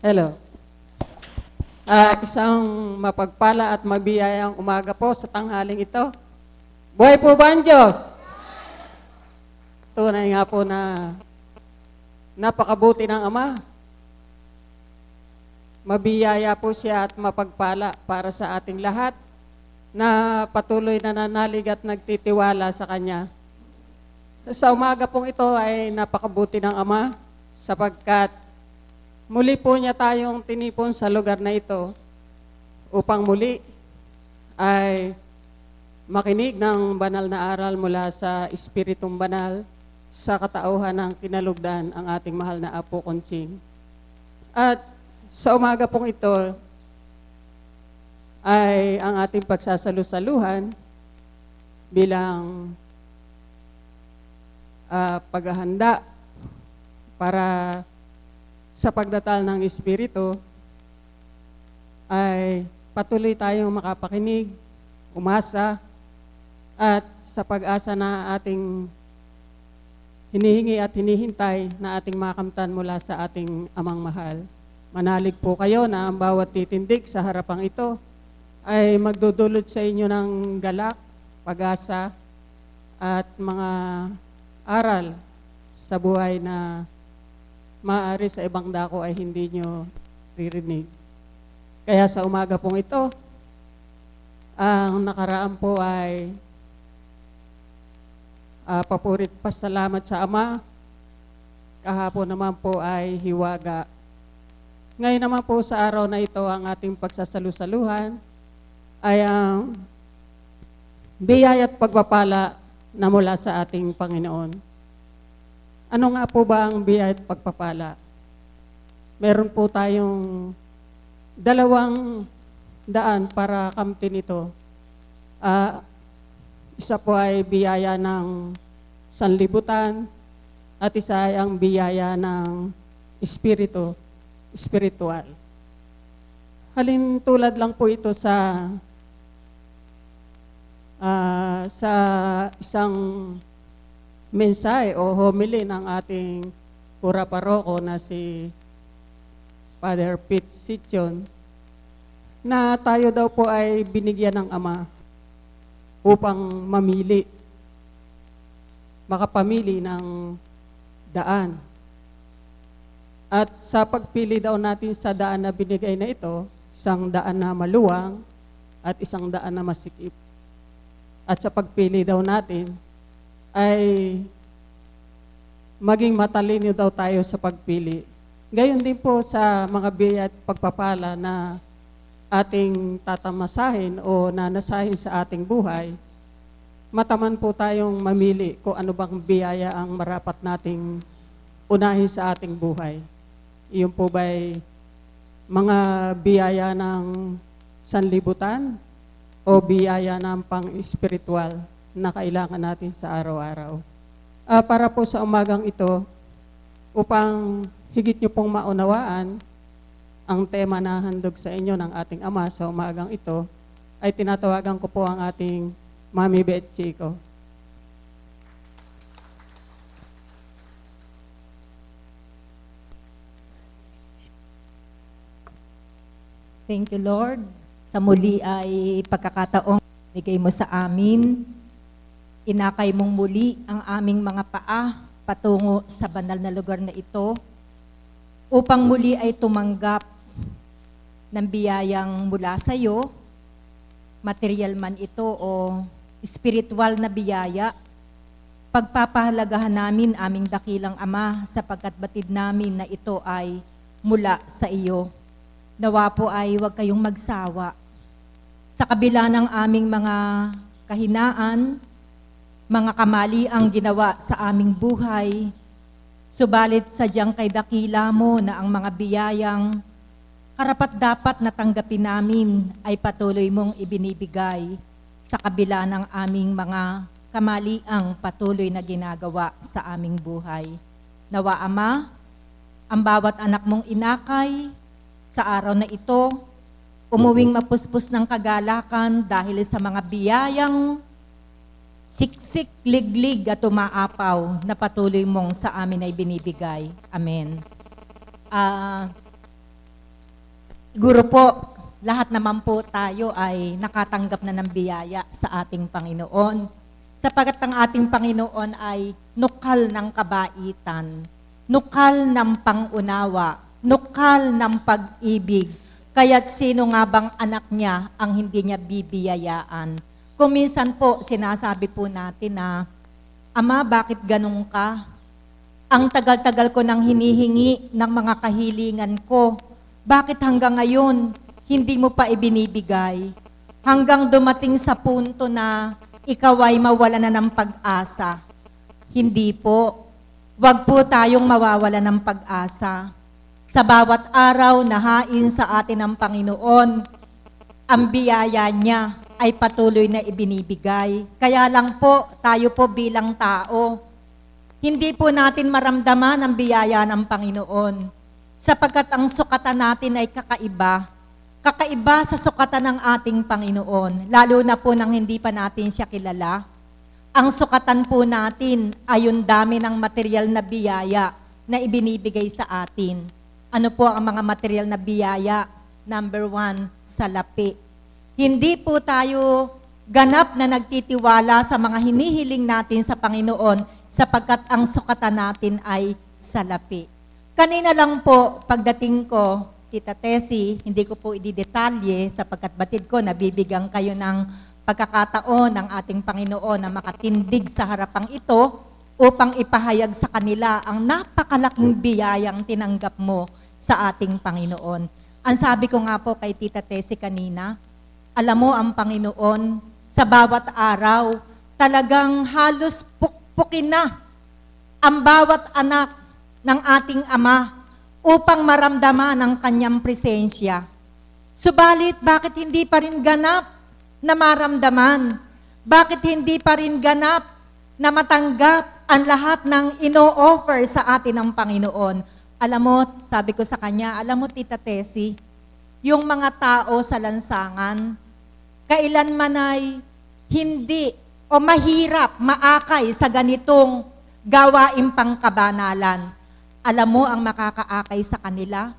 Hello. Isang mapagpala at mabiyayang umaga po sa tanghaling ito. Buhay po ba ang Diyos? Tunay nga po na napakabuti ng Ama. Mabiyaya po siya at mapagpala para sa ating lahat na patuloy na nanalig at nagtitiwala sa Kanya. Sa umaga pong ito ay napakabuti ng Ama sapagkat muli po niya tayong tinipon sa lugar na ito upang muli ay makinig ng banal na aral mula sa Espiritong Banal sa katauhan ng kinalugdan ang ating mahal na Apo Conching. At sa umaga pong ito ay ang ating pagsasalu-saluhan bilang paghahanda para sa pagdatal ng Espiritu ay patuloy tayong makapakinig, umasa, at sa pag-asa na ating hinihingi at hinihintay na ating makamtan mula sa ating Amang Mahal. Manalig po kayo na ang bawat titindig sa harapang ito ay magdudulot sa inyo ng galak, pag-asa, at mga aral sa buhay na maaari sa ibang dako ay hindi nyo ririnig. Kaya sa umaga pong ito, ang nakaraan po ay papurit pasalamat sa Ama. Kahapon naman po ay hiwaga. Ngayon naman po sa araw na ito, ang ating pagsasalu-saluhan ay ang biyaya at pagpapala na mula sa ating Panginoon. Ano nga po ba ang biyaya at pagpapala? Meron po tayong 2 daan para kamtin ito. Isa po ay biyaya ng sanlibutan at isa ay ang biyaya ng spiritual. Halin tulad lang po ito sa isang mensahe o homily ng ating pura paroko na si Father Pete Sityon, na tayo daw po ay binigyan ng Ama upang makapamili ng daan. At sa pagpili daw natin sa daan na binigay na ito, isang daan na maluwang at isang daan na masikip. At sa pagpili daw natin, ay maging matalino daw tayo sa pagpili. Gayon din po sa mga biyaya at pagpapala na ating tatamasahin o nanasahin sa ating buhay, mataman po tayong mamili kung ano bang biyaya ang marapat nating unahin sa ating buhay. Iyon po ba'y mga biyaya ng sanlibutan o biyaya ng pang-espiritual na kailangan natin sa araw-araw. Para po sa umagang ito, upang higit nyo pong maunawaan ang tema na handog sa inyo ng ating Ama sa umagang ito, ay tinatawagan ko po ang ating Mami Beth Chico. Thank you, Lord. Sa muli ay pagkakataong bigay mo sa amin. Inakay mong muli ang aming mga paa patungo sa banal na lugar na ito upang muli ay tumanggap ng biyayang mula sa iyo, material man ito o spiritual na biyaya. Pagpapahalagahan namin aming dakilang Ama sapagkat batid namin na ito ay mula sa iyo. Nawa po ay huwag kayong magsawa. Sa kabila ng aming mga kahinaan, mga kamali ang ginawa sa aming buhay, subalit sadyang kay dakila mo na ang mga biyayang karapat-dapat na tanggapin namin ay patuloy mong ibinibigay sa kabila ng aming mga kamaliang patuloy na ginagawa sa aming buhay. Nawa Ama, ang bawat anak mong inakay sa araw na ito, umuwing mapuspos ng kagalakan dahil sa mga biyayang siksik, liglig at umaapaw na patuloy mong sa amin ay binibigay. Amen. Siguro po, lahat naman po tayo ay nakatanggap na ng biyaya sa ating Panginoon. Sapagat ang ating Panginoon ay nukal ng kabaitan, nukal ng pangunawa, nukal ng pag-ibig. Kaya't sino nga bang anak niya ang hindi niya bibiyayaan? Kung minsan po, sinasabi po natin na, Ama, bakit ganun ka? Ang tagal-tagal ko nang hinihingi ng mga kahilingan ko. Bakit hanggang ngayon, hindi mo pa ibinibigay? Hanggang dumating sa punto na ikaw ay mawala na ng pag-asa. Hindi po. Huwag po tayong mawawala ng pag-asa. Sa bawat araw na hain sa atin ng Panginoon, ang biyaya niya ay patuloy na ibinibigay. Kaya lang po, tayo po bilang tao, hindi po natin maramdaman ang biyaya ng Panginoon. Sapagkat ang sukatan natin ay kakaiba. Kakaiba sa sukatan ng ating Panginoon, lalo na po nang hindi pa natin siya kilala. Ang sukatan po natin ay yung dami ng material na biyaya na ibinibigay sa atin. Ano po ang mga material na biyaya? Number 1, salapi. Hindi po tayo ganap na nagtitiwala sa mga hinihiling natin sa Panginoon sapagkat ang sukatan natin ay salapi. Kanina lang po, pagdating ko, Tita Tessie, hindi ko po ididetalye sapagkat batid ko, nabibigyan kayo ng pagkakataon ng ating Panginoon na makatindig sa harapang ito upang ipahayag sa kanila ang napakalaking biyayang tinanggap mo sa ating Panginoon. Ang sabi ko nga po kay Tita Tessie kanina, alam mo ang Panginoon, sa bawat araw, talagang halos pukpukin na ang bawat anak ng ating Ama upang maramdaman ang kanyang presensya. Subalit, bakit hindi pa rin ganap na maramdaman? Bakit hindi pa rin ganap na matanggap ang lahat ng ino-offer sa atin ng Panginoon? Alam mo, sabi ko sa kanya, alam mo Tita Tessie, yung mga tao sa lansangan, kailanman ay hindi o mahirap maakay sa ganitong gawaing pangkabanalan. Alam mo ang makakaakay sa kanila?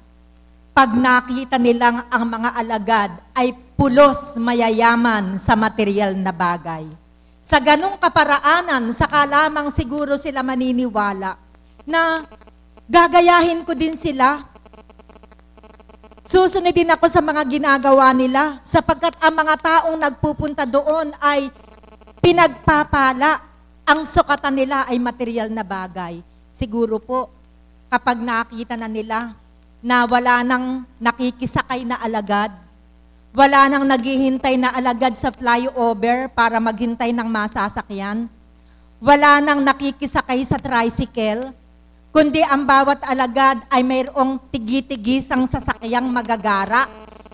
Pag nakita nilang ang mga alagad ay pulos mayayaman sa material na bagay. Sa ganong kaparaanan, saka lamang siguro sila maniniwala na gagayahin ko din sila. Susunod din ako sa mga ginagawa nila sapagkat ang mga taong nagpupunta doon ay pinagpapala. Ang sukatan nila ay material na bagay. Siguro po, kapag nakita na nila na wala nang nakikisakay na alagad, wala nang naghihintay na alagad sa flyover para maghintay ng masasakyan, wala nang nakikisakay sa tricycle, kundi ang bawat alagad ay mayroong tigi-tigisang sasakyang magagara.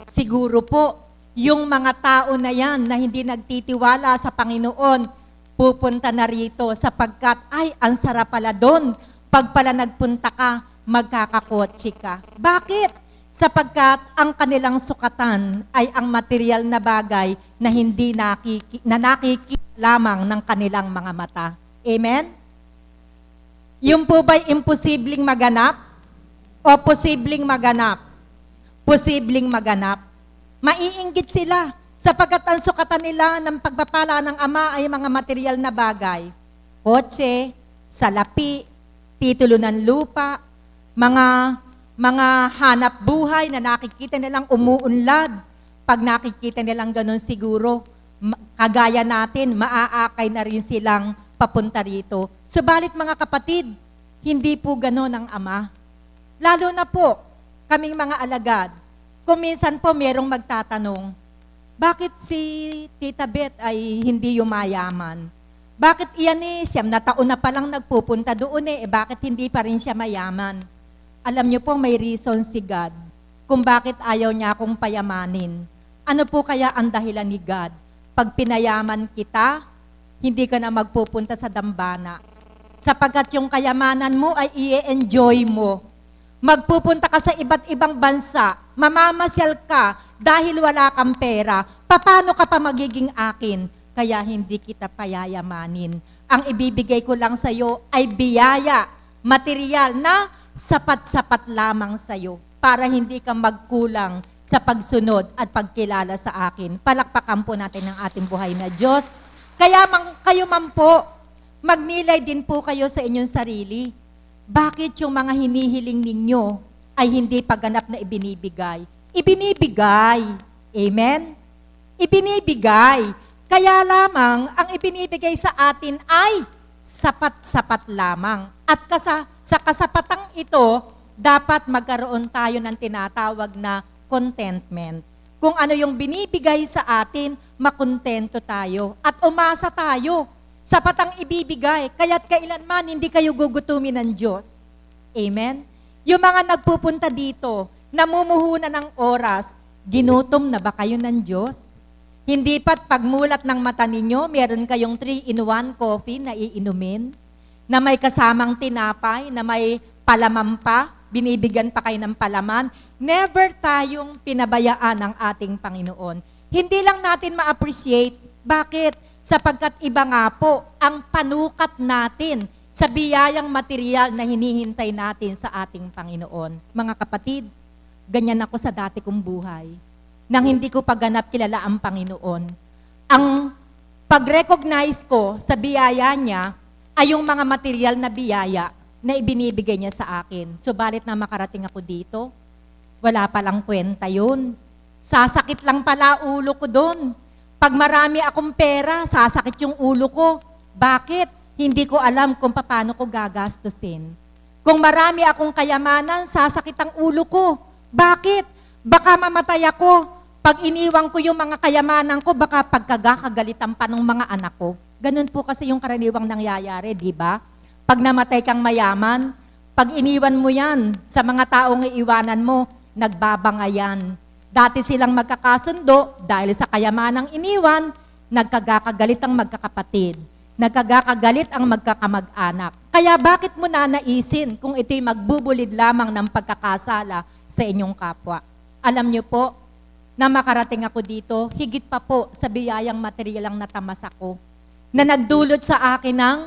Siguro po, yung mga tao na yan na hindi nagtitiwala sa Panginoon, pupunta na rito sapagkat, ay, ang sarap pala doon. Pag pala nagpunta ka, magkakakotse ka. Bakit? Sapagkat ang kanilang sukatan ay ang material na bagay na hindi nakikita lamang ng kanilang mga mata. Amen? Yung po ba'y imposibleng maganap? O posibleng maganap? Posibleng maganap. Maiinggit sila sapagkat ang sukatan nila ng pagpapala ng Ama ay mga material na bagay. Kotse, salapi, titulo ng lupa, mga hanap buhay na nakikita nilang umuunlad. Pag nakikita nilang ganun siguro, kagaya natin, maaakay na rin silang papunta rito. Subalit mga kapatid, hindi po gano'n ang Ama. Lalo na po, kaming mga alagad, kung minsan po merong magtatanong, bakit si Tita Beth ay hindi yumayaman? Bakit iyan siyam na taon na palang nagpupunta doon bakit hindi pa rin siya mayaman? Alam niyo po, may reason si God kung bakit ayaw niya akong payamanin. Ano po kaya ang dahilan ni God? Pag pinayaman kita, hindi ka na magpupunta sa dambana. Sapagkat yung kayamanan mo ay i-enjoy mo. Magpupunta ka sa iba't ibang bansa, mamamasyal ka dahil wala kang pera. Paano ka pa magiging akin? Kaya hindi kita payayamanin. Ang ibibigay ko lang sa iyo ay biyaya, material na sapat-sapat lamang sa iyo para hindi ka magkulang sa pagsunod at pagkilala sa akin. Palakpakan po natin ang ating buhay na Diyos. Kaya kayo man po, magnilay din po kayo sa inyong sarili. Bakit yung mga hinihiling ninyo ay hindi pagganap na ibinibigay? Ibinibigay. Amen? Ibinibigay. Kaya lamang, ang ibinibigay sa atin ay sapat-sapat lamang. At sa kasapatang ito, dapat magkaroon tayo ng tinatawag na contentment. Kung ano yung binibigay sa atin, makontento tayo at umasa tayo. Sapat ang ibibigay, kaya't kailanman hindi kayo gugutumin ng Diyos. Amen? Yung mga nagpupunta dito, namumuhunan ng oras, ginutom na ba kayo ng Diyos? Hindi pa't pagmulat ng mata ninyo, meron kayong 3-in-1 coffee na iinumin, na may kasamang tinapay, na may palaman pa, binibigyan pa kayo ng palaman. Never tayong pinabayaan ng ating Panginoon. Hindi lang natin ma-appreciate. Bakit? Sapagkat iba nga po ang panukat natin sa biyayang material na hinihintay natin sa ating Panginoon. Mga kapatid, ganyan ako sa dati kong buhay. Nang hindi ko pagganap kilala ang Panginoon. Ang pag-recognize ko sa biyaya niya ay yung mga material na biyaya na ibinibigay niya sa akin. Subalit na makarating ako dito, wala palang kwenta yun. Sasakit lang pala ulo ko doon. Pag marami akong pera, sasakit yung ulo ko. Bakit? Hindi ko alam kung paano ko gagastusin. Kung marami akong kayamanan, sasakit ang ulo ko. Bakit? Baka mamatay ako. Pag iniwang ko yung mga kayamanan ko, baka pagkagakagalitan pa ng mga anak ko. Ganun po kasi yung karaniwang nangyayari, di ba? Pag namatay kang mayaman, pag iniwan mo yan sa mga taong iiwanan mo, nagbabangayan. Dati silang magkakasundo dahil sa kayamanang iniwan, nagkagakagalit ang magkakapatid. Nagkagakagalit ang magkakamag-anak. Kaya bakit mo nanaisin kung ito'y magbubulid lamang ng pagkakasala sa inyong kapwa? Alam niyo po, na makarating ako dito, higit pa po sa biyayang material ang natamas ako, na nagdulot sa akin ng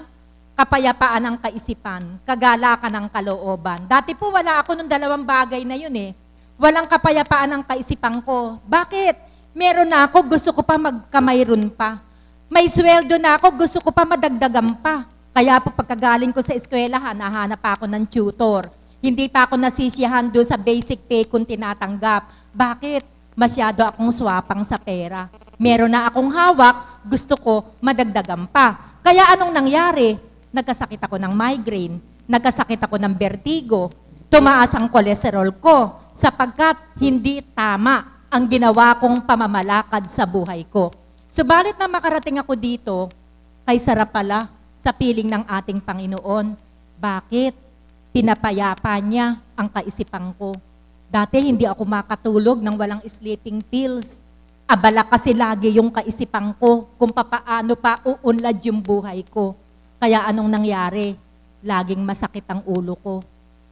kapayapaan ng kaisipan, kagalakan ng kalooban. Dati po wala ako nung dalawang bagay na yun eh. Walang kapayapaan ng kaisipan ko. Bakit? Meron na ako, gusto ko pa magkamayroon pa. May sweldo na ako, gusto ko pa madagdagan pa. Kaya po pagkagaling ko sa eskwelahan, nahanap pa ako ng tutor. Hindi pa ako nasisiyahan doon sa basic pay kung tinatanggap. Bakit? Masyado akong swapang sa pera. Meron na akong hawak, gusto ko madagdagan pa. Kaya anong nangyari? Nagkasakit ako ng migraine, nagkasakit ako ng vertigo, tumaas ang kolesterol ko sapagkat hindi tama ang ginawa kong pamamalakad sa buhay ko. Subalit na makarating ako dito, kay sarap pala sa piling ng ating Panginoon. Bakit? Pinapayapa niya ang kaisipan ko. Dati hindi ako makatulog nang walang sleeping pills. Abala kasi lagi yung kaisipan ko kung papaano pa uunlad yung buhay ko. Kaya anong nangyari? Laging masakit ang ulo ko.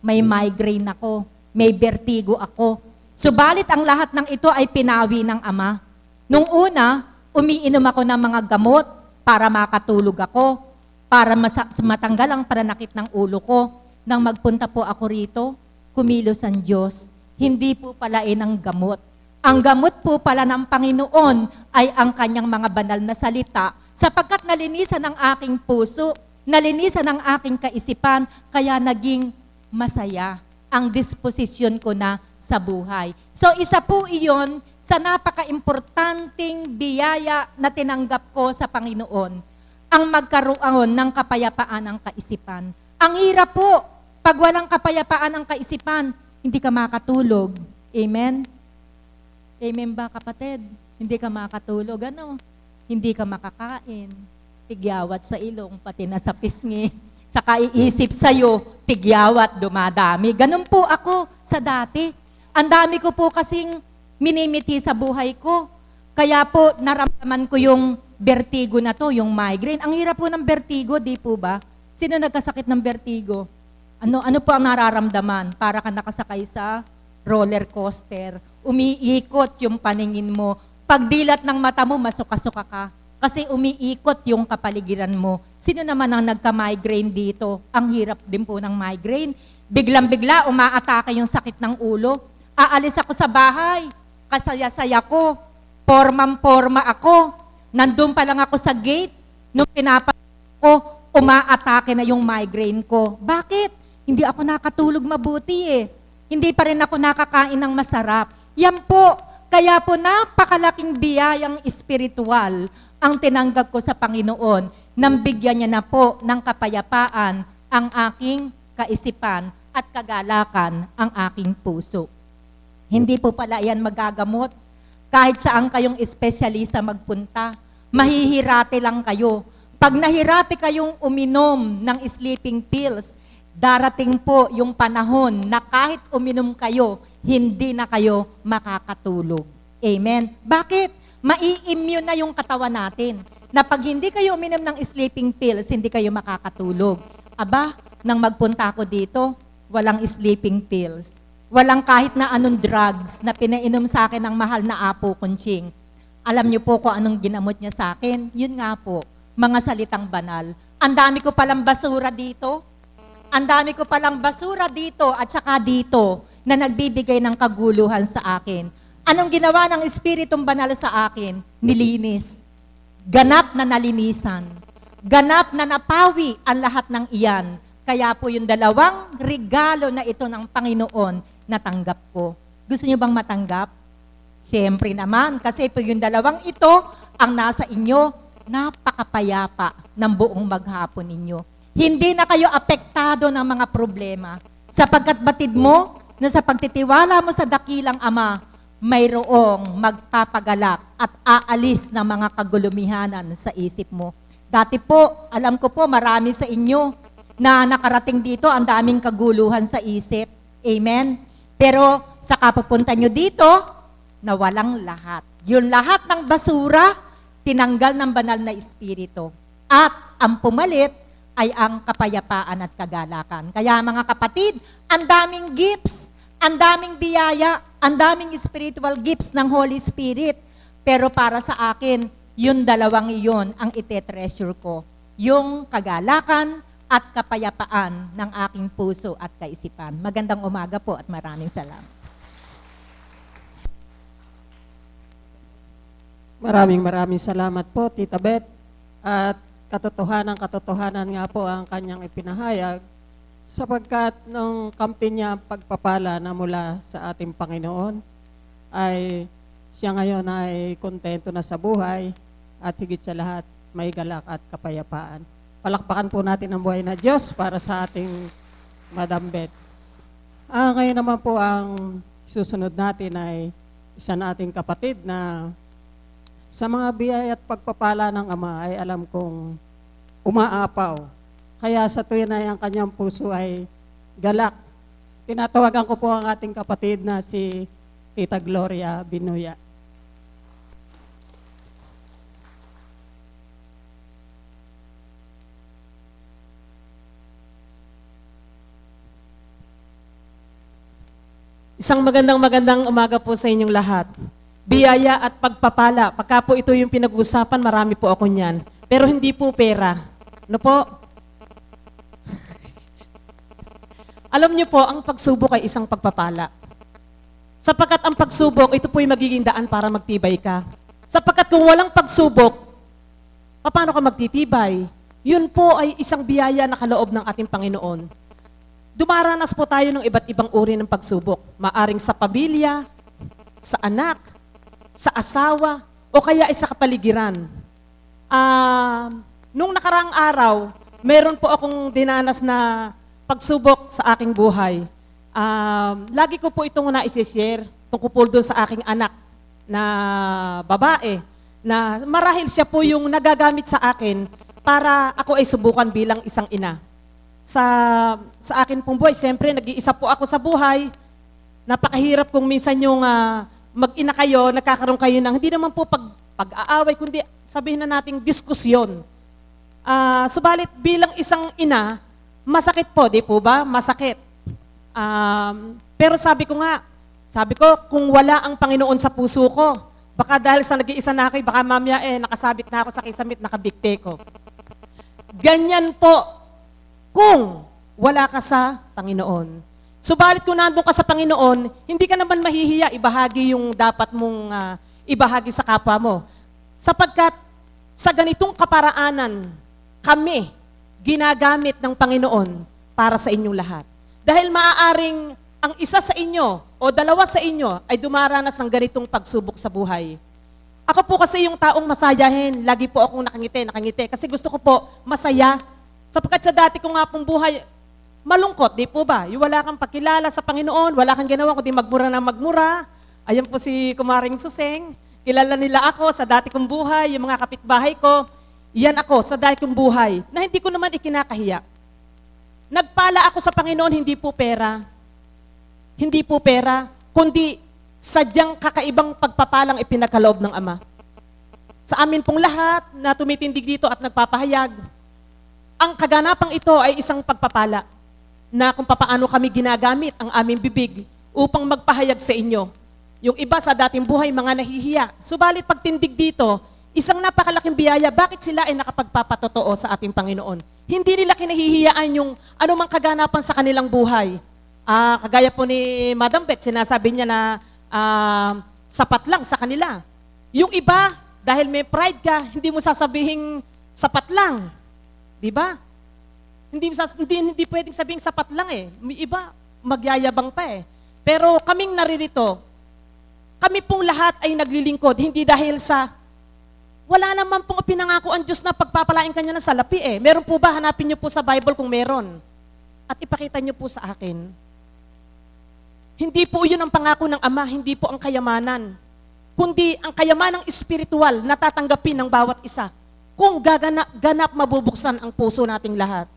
May migraine ako. May vertigo ako. Subalit ang lahat ng ito ay pinawi ng Ama. Nung una, umiinom ako ng mga gamot para makatulog ako, para matanggal ang pananakit ng ulo ko. Nang magpunta po ako rito, kumilos ang Diyos. Hindi po palain ang gamot. Ang gamot po pala ng Panginoon ay ang kanyang mga banal na salita, sapagkat nalinisan ang aking puso, nalinisan ang aking kaisipan, kaya naging masaya ang disposisyon ko na sa buhay. So isa po iyon sa napaka-importanting biyaya na tinanggap ko sa Panginoon, ang magkaroon ng kapayapaan ng kaisipan. Ang hirap po, pag walang kapayapaan ng kaisipan, hindi ka makatulog. Amen? Amen ba, kapatid? Hindi ka makatulog, ano? Hindi ka makakain. Tigyawat sa ilong, pati na sa pisngi. Sa kaiisip sa'yo, tigyawat, dumadami. Ganun po ako sa dati. Ang dami ko po kasing minimiti sa buhay ko. Kaya po, naramdaman ko yung vertigo na to, yung migraine. Ang hirap po ng vertigo, di po ba? Sino nagkasakit ng vertigo? Ano po ang nararamdaman? Para ka nakasakay sa roller coaster. Umiikot yung paningin mo. Pagdilat ng mata mo, masuka-suka ka. Kasi umiikot yung kapaligiran mo. Sino naman ang nagka-migraine dito? Ang hirap din po ng migraine. Biglang-bigla, umaatake yung sakit ng ulo. Aalis ako sa bahay. kasaya-saya ko, pormang-porma ako. Nandun pa lang ako sa gate, nung pinapasok ko, umaatake na yung migraine ko. Bakit? Hindi ako nakatulog mabuti eh. Hindi pa rin ako nakakain ng masarap. Yan po, kaya po napakalaking biyayang espiritual ang tinanggap ko sa Panginoon nang bigyan niya na po ng kapayapaan ang aking kaisipan at kagalakan ang aking puso. Hindi po pala yan magagamot. Kahit saan kayong espesyalista magpunta, mahihirate lang kayo. Pag nahirate kayong uminom ng sleeping pills, darating po yung panahon na kahit uminom kayo, hindi na kayo makakatulog. Amen? Bakit? Mai-immune na yung katawan natin. Na pag hindi kayo uminom ng sleeping pills, hindi kayo makakatulog. Aba, nang magpunta ako dito, walang sleeping pills. Walang kahit na anong drugs na pinainom sa akin ng mahal na Apo Kunching. Alam niyo po kung anong ginamot niya sa akin? Yun nga po, mga salitang banal. Ang dami ko palang basura dito. Ang dami ko palang basura dito at saka dito na nagbibigay ng kaguluhan sa akin. Anong ginawa ng Espiritong Banal sa akin? Nilinis. Ganap na nalinisan. Ganap na napawi ang lahat ng iyan. Kaya po yung dalawang regalo na ito ng Panginoon, natanggap ko. Gusto niyo bang matanggap? Siyempre naman, kasi po yung dalawang ito, ang nasa inyo, napakapayapa ng buong maghapon ninyo. Hindi na kayo apektado ng mga problema. Sapagkat batid mo na sa pagtitiwala mo sa dakilang Ama, mayroong magpapagalak at aalis ng mga kagulumihanan sa isip mo. Dati po, alam ko po, marami sa inyo na nakarating dito, ang daming kaguluhan sa isip. Amen? Pero sa kapupunta nyo dito, nawalang lahat. Yung lahat ng basura, tinanggal ng banal na Espiritu. At ang pumalit ay ang kapayapaan at kagalakan. Kaya mga kapatid, ang daming gifts, ang daming biyaya, ang daming spiritual gifts ng Holy Spirit. Pero para sa akin, yung dalawang iyon ang ite-treasure ko. Yung kagalakan at kapayapaan ng aking puso at kaisipan. Magandang umaga po at maraming salamat. Maraming salamat po, Tita Beth. At katotohanan nga po ang kanyang ipinahayag sapagkat nung kampi niya pagpapala na mula sa ating Panginoon, ay siya ngayon ay kontento na sa buhay at higit sa lahat may galak at kapayapaan. Palakpakan po natin ang buhay na Diyos para sa ating Madam Beth. Ngayon naman po ang susunod natin ay isa nating kapatid na sa mga biyaya at pagpapala ng Ama ay alam kong umaapaw. Kaya sa tuwin ay ang kanyang puso ay galak. Tinatawagan ko po ang ating kapatid na si Tita Gloria Binuya. Isang magandang umaga po sa inyong lahat. Biyaya at pagpapala. Pagka po ito yung pinag-uusapan, marami po ako niyan. Pero hindi po pera. Ano po? Alam niyo po, ang pagsubok ay isang pagpapala. Sapagkat ang pagsubok, ito po yung magiging daan para magtibay ka. Sapagkat kung walang pagsubok, paano ka magtitibay? Yun po ay isang biyaya na kaloob ng ating Panginoon. Dumaranas po tayo ng iba't ibang uri ng pagsubok. Maaring sa pamilya, sa anak, sa asawa, o kaya ay sa kapaligiran. Nung nakaraang araw, meron po akong dinanas na pagsubok sa aking buhay. Lagi ko po itong naisishare tungkol po doon sa aking anak na babae, na marahil siya po yung nagagamit sa akin para ako ay subukan bilang isang ina. Sa akin pong buhay, siyempre, nag-iisa po ako sa buhay. Napakahirap kung minsan yung mag-ina kayo, nagkakaroon kayo ng, hindi naman po pag-aaway, kundi sabihin na nating diskusyon. Subalit bilang isang ina, masakit po, di po ba? Masakit. Pero sabi ko, kung wala ang Panginoon sa puso ko, baka dahil sa nag-iisa na ako, baka mamaya nakasabit na ako sa kisamit, nakabikte ko. Ganyan po, kung wala ka sa Panginoon. Subalit kung nandun ka sa Panginoon, hindi ka naman mahihiya ibahagi yung dapat mong ibahagi sa kapwa mo. Sapagkat sa ganitong kaparaanan, kami ginagamit ng Panginoon para sa inyong lahat. Dahil maaaring ang isa sa inyo o dalawa sa inyo ay dumaranas ng ganitong pagsubok sa buhay. Ako po kasi yung taong masayahin, lagi po akong nakangiti, kasi gusto ko po masaya. Sapagkat sa dati ko nga pong buhay, malungkot, di po ba? Yung wala kang pakilala sa Panginoon, wala kang ginawa kundi magmura na magmura. Ayan po si Kumaring Suseng. Kilala nila ako sa dati kong buhay, yung mga kapitbahay ko. Yan ako sa dati kong buhay, na hindi ko naman ikinakahiya. Nagpala ako sa Panginoon, hindi po pera. Hindi po pera, kundi sadyang kakaibang pagpapalang ipinagkaloob ng Ama. Sa amin pong lahat na tumitindig dito at nagpapahayag, ang kaganapang ito ay isang pagpapala na kung papaano kami ginagamit ang aming bibig upang magpahayag sa inyo. Yung iba sa dating buhay, mga nahihiya. Subalit pagtindig dito, isang napakalaking biyaya, bakit sila ay nakapagpapatotoo sa ating Panginoon? Hindi nila kinahihiyaan yung anumang kaganapan sa kanilang buhay. Kagaya po ni Madam Beth, sinasabi niya na sapat lang sa kanila. Yung iba, dahil may pride ka, hindi mo sasabihing sapat lang. Di ba? Hindi pwedeng sabihing sapat lang eh. May iba, magyayabang pa eh. Pero kaming naririto, kami pong lahat ay naglilingkod, hindi dahil sa, wala naman pong pinangako ang Diyos na pagpapalain kanya ng salapi eh. Meron po ba? Hanapin niyo po sa Bible kung meron. At ipakita niyo po sa akin. Hindi po yun ang pangako ng Ama, hindi po ang kayamanan. Kundi ang kayamanang espiritual na tatanggapin ng bawat isa. Kung ganap mabubuksan ang puso nating lahat.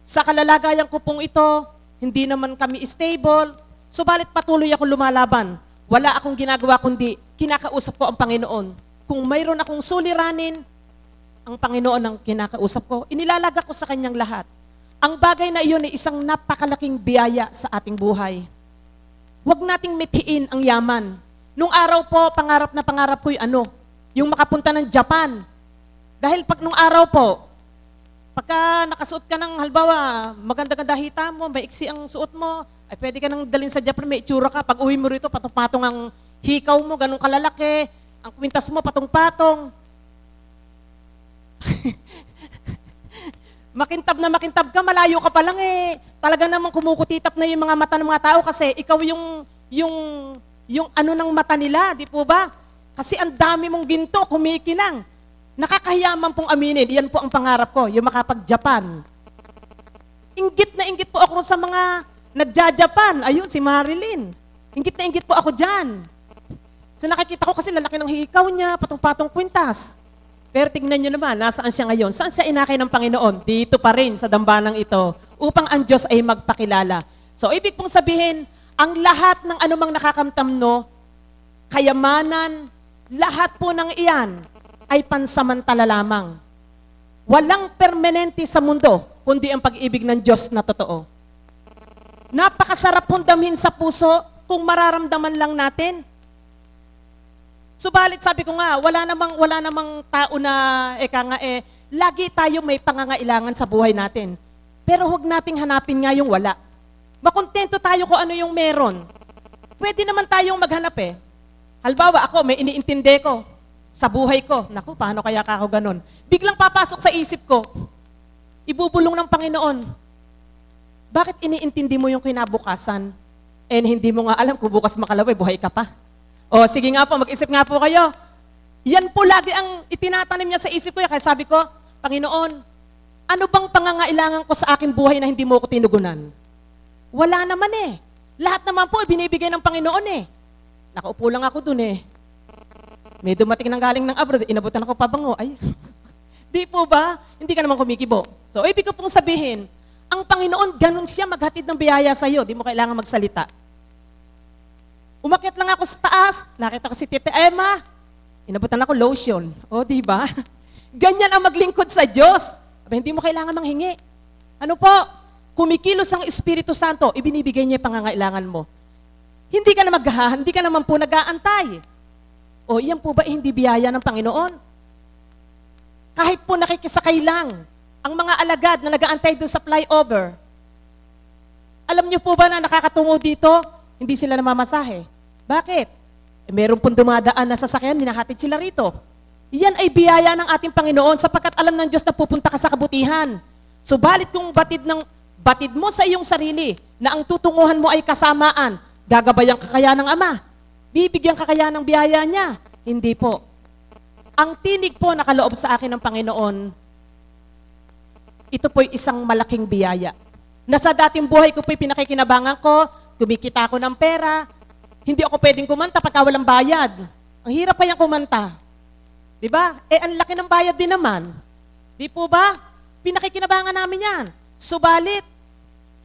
Sa kalalagayan ko pong ito, hindi naman kami stable, subalit patuloy ako lumalaban. Wala akong ginagawa kundi kinakausap ko ang Panginoon. Kung mayroon akong suliranin, ang Panginoon ang kinakausap ko, inilalagak ko sa Kanyang lahat. Ang bagay na iyon ay isang napakalaking biyaya sa ating buhay. Huwag nating mithiin ang yaman. Nung araw po, pangarap ko yung makapunta ng Japan. Dahil pag nung araw po, pagka nakasuot ka ng halimbawa, maganda-ganda hita mo, maiksi ang suot mo, ay pwede ka nang dalhin sa Japan, may itsura ka. Pag uwi mo rito, patong-patong ang hikaw mo, ganun kalalaki. Ang kwintas mo, patong-patong. Makintab na makintab ka, malayo ka pa lang eh. Talaga namang kumukutitap na yung mga mata ng mga tao kasi ikaw yung ano ng mata nila, di po ba? Kasi ang dami mong ginto, kumikinang. Nakakahiyaman pong aminin, yan po ang pangarap ko, yung makapag-Japan. Inggit na inggit po ako sa mga nagja-Japan. Ayun, si Marilyn. Inggit na inggit po ako dyan. So nakikita ko kasi lalaki ng hikaw niya, patong-patong kwintas. Pero tignan nyo naman, nasaan siya ngayon? Saan siya inakay ng Panginoon? Dito pa rin sa dambanang ito, upang ang Diyos ay magpakilala. So ibig pong sabihin, ang lahat ng anumang nakakamtamno, kayamanan, lahat po ng iyan ay pansamantala lamang. Walang permanente sa mundo, kundi ang pag-ibig ng Diyos na totoo. Napakasarap pong damhin sa puso kung mararamdaman lang natin. Subalit sabi ko nga, wala namang tao na lagi tayo may pangangailangan sa buhay natin. Pero huwag nating hanapin nga yung wala. Makontento tayo kung ano yung meron. Pwede naman tayong maghanap eh. Halimbawa ako, may iniintindi ko sa buhay ko. Naku, paano kaya ako ganun? Biglang papasok sa isip ko, ibubulong ng Panginoon. Bakit iniintindi mo yung kinabukasan? And hindi mo nga alam kung bukas makalaway, buhay ka pa. O sige nga po, mag-isip nga po kayo. Yan po lagi ang itinatanim niya sa isip ko. Kaya sabi ko, Panginoon, ano bang pangangailangan ko sa aking buhay na hindi mo ko tinugunan? Wala naman eh. Lahat naman po binibigay ng Panginoon eh. Nakaupo lang ako dun eh. May dumating nang galing ng abroad, inabutan ako pabango. Ay, di po ba? Hindi ka naman kumikibo. So, ibig ko pong sabihin, ang Panginoon, ganun siya maghatid ng biyaya sa iyo. Di mo kailangan magsalita. Umakyat lang ako sa taas, nakita ko si Tita Emma, inabutan ako lotion. O, di ba? Ganyan ang maglingkod sa Diyos. Hindi mo kailangan manghingi. Ano po? Kumikilos ang Espiritu Santo, ibinibigay niya pangangailangan mo. Hindi ka naman po nag-aantay. O, iyan po ba hindi biyaya ng Panginoon? Kahit po nakikisakay lang, ang mga alagad na nag-aantay doon sa flyover, Alam niyo po ba na nakakatungo dito, hindi sila namamasahe? Bakit? Meron pong dumadaan na sasakyan, hinahatid sila rito. Yan ay biyaya ng ating Panginoon sapagkat alam ng Diyos na pupunta ka sa kabutihan. Subalit kung batid mo sa iyong sarili na ang tutunguhan mo ay kasamaan, gagabayan ka kaya ng Ama? Bibigyan ka kaya ng biyaya niya? Hindi po. Ang tinig po nakaloob sa akin ng Panginoon, ito po'y isang malaking biyaya. Na sa dating buhay ko po'y pinakikinabangan ko, kumikita ako ng pera, hindi ako pwedeng kumanta pagka walang bayad. Ang hirap pa yung kumanta. Diba? Ang laki ng bayad din naman. Di po ba? Pinakikinabangan namin yan. Subalit,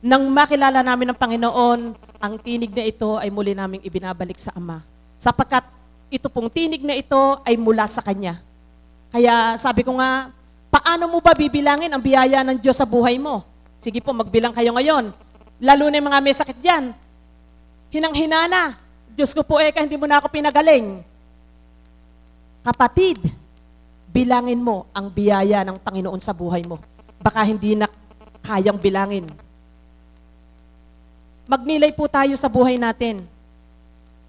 nang makilala namin ng Panginoon, ang tinig na ito ay muli naming ibinabalik sa Ama. Sapagkat ito pong tinig na ito ay mula sa Kanya. Kaya sabi ko nga, paano mo ba bibilangin ang biyaya ng Diyos sa buhay mo? Sige po, magbilang kayo ngayon. Lalo na yung mga may sakit dyan. Hinang-hina na. Diyos ko po, hindi mo na ako pinagaling. Kapatid, bilangin mo ang biyaya ng Panginoon sa buhay mo. Baka hindi na kayang bilangin. Magnilay po tayo sa buhay natin.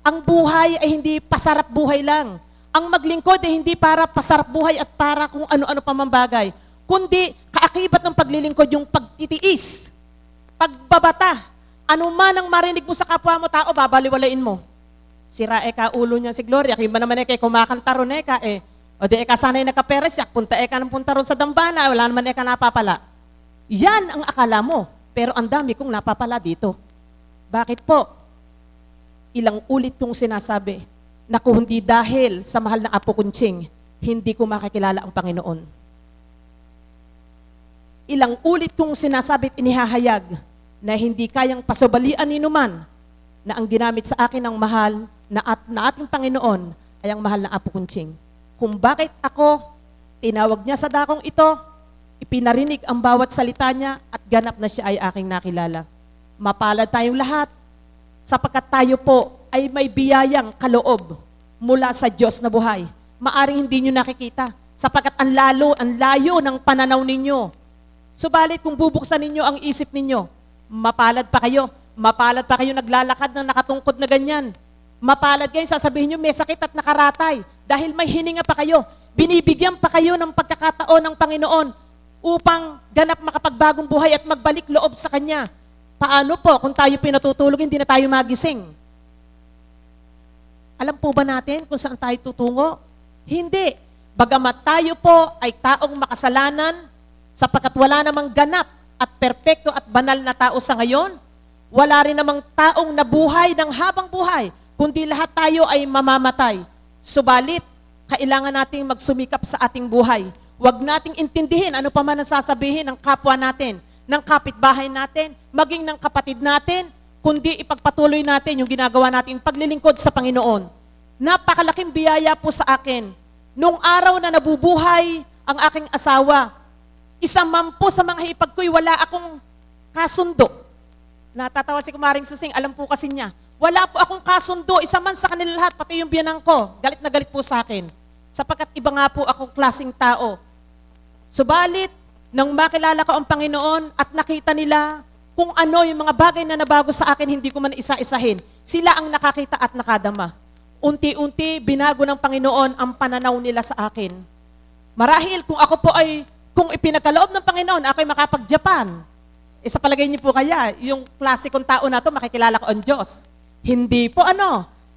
Ang buhay ay hindi pasarap buhay lang. Ang maglingkod ay hindi para pasarap buhay at para kung ano-ano pa man bagay. Kundi kaakibat ng paglilingkod yung pagtitiis, pagbabata. Ano man ang marinig mo sa kapwa mo tao, babaliwalain mo. Sira ulo niya si Gloria, kaya ba naman kumakanta ron O di sanay nakapera siya, punta ng punta ron sa dambana, wala naman napapala. Yan ang akala mo, pero ang dami kong napapala dito. Bakit po? Ilang ulit kong sinasabi, na kung hindi dahil sa mahal na Apo Kunching, hindi ko makakilala ang Panginoon. Ilang ulit kong sinasabi at inihahayag na hindi kayang pasubalian ni numan na ang ginamit sa akin ng mahal na ating Panginoon ay ang mahal na Apo Kunching. Kung bakit ako, tinawag niya sa dakong ito, ipinarinig ang bawat salita niya at ganap na siya ay aking nakilala. Mapalad tayong lahat sapagkat tayo po ay may biyayang kaloob mula sa Diyos na buhay. Maaring hindi nyo nakikita sapagkat ang layo ng pananaw ninyo. Subalit kung bubuksan ninyo ang isip ninyo, mapalad pa kayo. Mapalad pa kayo naglalakad ng nakatungkod na ganyan. Mapalad kayo, sasabihin nyo may sakit at nakaratay dahil may hininga pa kayo. Binibigyan pa kayo ng pagkakataon ng Panginoon upang ganap makapagbagong buhay at magbalik loob sa Kanya. Paano po kung tayo pinatutulog, hindi na tayo magising? Alam po ba natin kung saan tayo tutungo? Hindi. Bagamat tayo po ay taong makasalanan, sapagkat wala namang ganap at perpekto at banal na tao sa ngayon, wala rin namang taong nabuhay ng habang buhay, kundi lahat tayo ay mamamatay. Subalit, kailangan nating magsumikap sa ating buhay. Huwag nating intindihin ano pa man ang sasabihin ng kapwa natin, ng kapitbahay natin, maging ng kapatid natin, kundi ipagpatuloy natin yung ginagawa nating paglilingkod sa Panginoon. Napakalaking biyaya po sa akin. Nung araw na nabubuhay ang aking asawa, isa man po sa mga hipag ko'y wala akong kasundo. Natatawa si Kumaring Susing, alam po kasi niya. Wala po akong kasundo, isa man sa kanila lahat, pati yung biyanang ko. Galit na galit po sa akin. Sapagkat iba nga po akong klaseng tao. Subalit, nang makilala ko ang Panginoon at nakita nila kung ano yung mga bagay na nabago sa akin, hindi ko man isa-isahin. Sila ang nakakita at nakadama. Unti-unti, binago ng Panginoon ang pananaw nila sa akin. Marahil kung ako po ay, kung ipinagkaloob ng Panginoon, ako ay makapag-Japan. Sa palagay niyo po kaya, yung klasikong tao na to, makikilala ko ang Diyos. Hindi po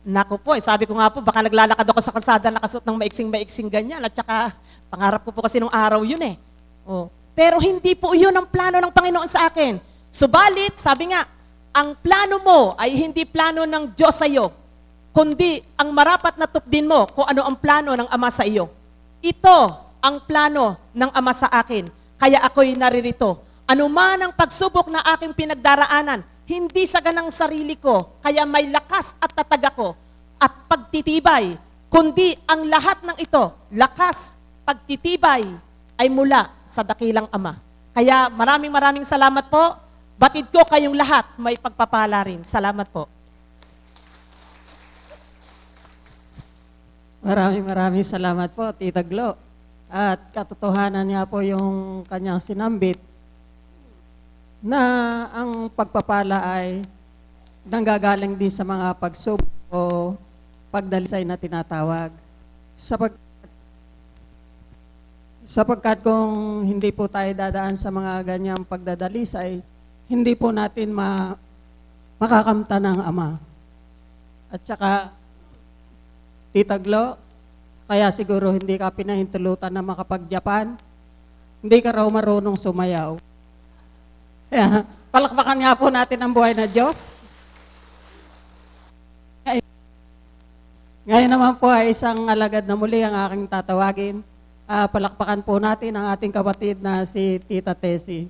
Naku po, sabi ko nga po, baka naglalakad ako sa kalsada nakasuot ng maiksing-maiksing ganyan. At saka, pangarap ko po kasi nung araw yun Oh. Pero hindi po yun ang plano ng Panginoon sa akin. Subalit, sabi nga, ang plano mo ay hindi plano ng Diyos sa iyo, kundi ang marapat na tupdin mo kung ano ang plano ng Ama sa iyo. Ito ang plano ng Ama sa akin, kaya ako'y naririto. Ano man ang pagsubok na aking pinagdaraanan, hindi sa ganang sarili ko, kaya may lakas at tatag ako at pagtitibay, kundi ang lahat ng ito, lakas, pagtitibay, ay mula sa dakilang Ama. Kaya maraming salamat po. Batid ko kayong lahat may pagpapala rin. Salamat po. Maraming salamat po, Tita Glo. At katotohanan niya po yung kanyang sinambit. na ang pagpapala ay nanggagaling din sa mga pagsubok o pagdalisay na tinatawag. Sapagkat kung hindi po tayo dadaan sa mga ganyang pagdadalisay, hindi po natin makakamta ng Ama. At saka, Tita Glo, kaya siguro hindi ka pinahintulutan na makapag-Japan, hindi ka raw marunong sumayaw. Kaya, palakpakan nga po natin ang buhay na Diyos. Ngayon naman po ay isang alagad na muli ang aking tatawagin. Palakpakan po natin ang ating kapatid na si Tita Tessie.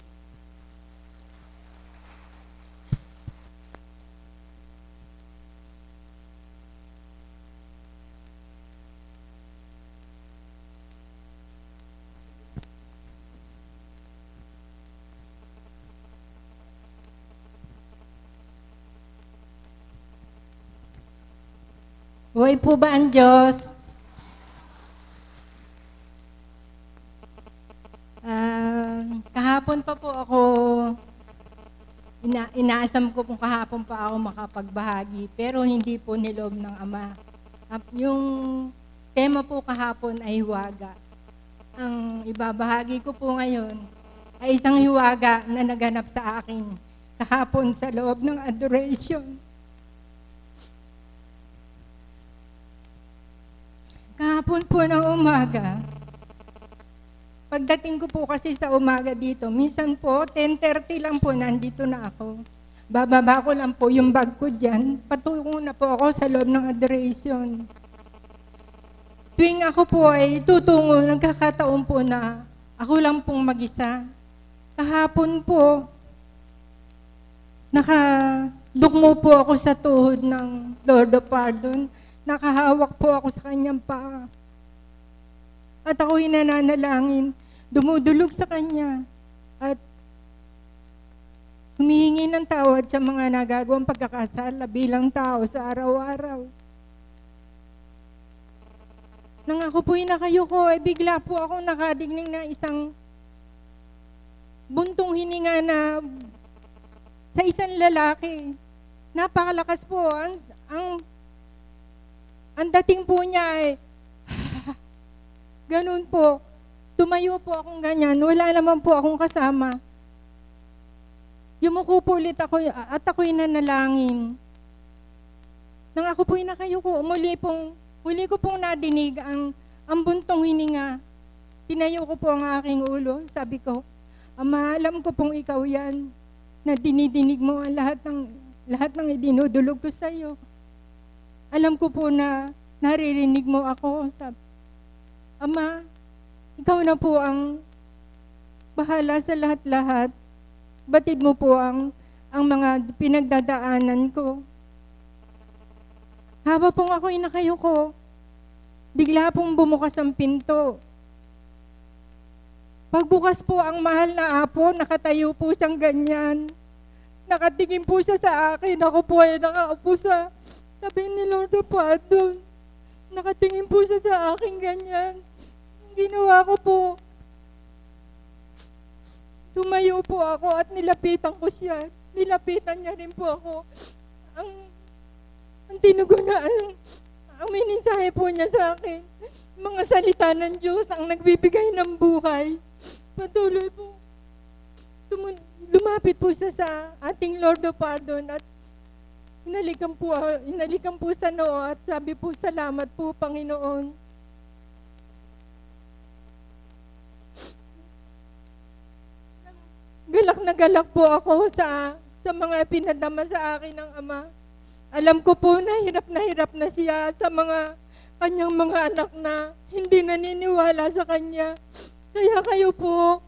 Buhay po ba ang Diyos? Kahapon pa po ako, inaasam ko kung kahapon pa ako makapagbahagi, pero hindi po niloob ng Ama. Yung tema po kahapon ay hiwaga. Ang ibabahagi ko po ngayon ay isang hiwaga na naganap sa akin kahapon sa loob ng adoration. Kahapon po ng umaga, pagdating ko po kasi sa umaga dito, minsan po, 10:30 lang po, nandito na ako. Bababa ko lang po yung bag ko dyan, patungo na po ako sa loob ng adoration. Tuwing ako po ay tutungo, nagkakataon po na ako lang pong mag-isa. Kahapon po, nakadukmo po ako sa tuhod ng Lord of Pardon. Nakahawak po ako sa kanyang paa. At ako'y nananalangin, dumudulog sa kanya. At humihingi ng tawad sa mga nagagawang pagkakasala bilang tao sa araw-araw. Nang ako po'y nakayuko, ay bigla po ako nakadigning na isang buntong hininga na sa isang lalaki. Napakalakas po. Ang dating po niya ay, ganun po, tumayo po akong ganyan, wala naman po akong kasama. Yumuko po ulit ako at ako'y nanalangin. Nang ako po'y nakayuko, muli ko pong nadinig ang buntong hininga. Tinayo ko po ang aking ulo, sabi ko, Ama, alam ko pong ikaw yan, na dinidinig mo ang lahat ng idinudulog ko sa iyo. Alam ko po na naririnig mo ako. Ama, ikaw na po ang bahala sa lahat-lahat. Batid mo po ang mga pinagdadaanan ko. Habang pong ako'y nakayuko, bigla pong bumukas ang pinto. Pagbukas po ang mahal na apo, nakatayo po siyang ganyan. Nakatingin po siya sa akin. Ako po ay nakaupo sa tabi ni Lord of Pardon. Nakatingin po siya sa akin ganyan. Ginawa ko po, tumayo po ako at nilapitan ko siya. Nilapitan niya rin po ako. Ang tinugunan, ang minisahe po niya sa akin, mga salita ng Diyos ang nagbibigay ng buhay. Patuloy po, lumapit po siya sa ating Lord of Pardon at hinalikan po sa noo at sabi po, salamat po, Panginoon. Galak na galak po ako sa mga pinadama sa akin ng Ama. Alam ko po na hirap na siya sa mga kanyang mga anak na hindi naniniwala sa kanya. Kaya kayo po,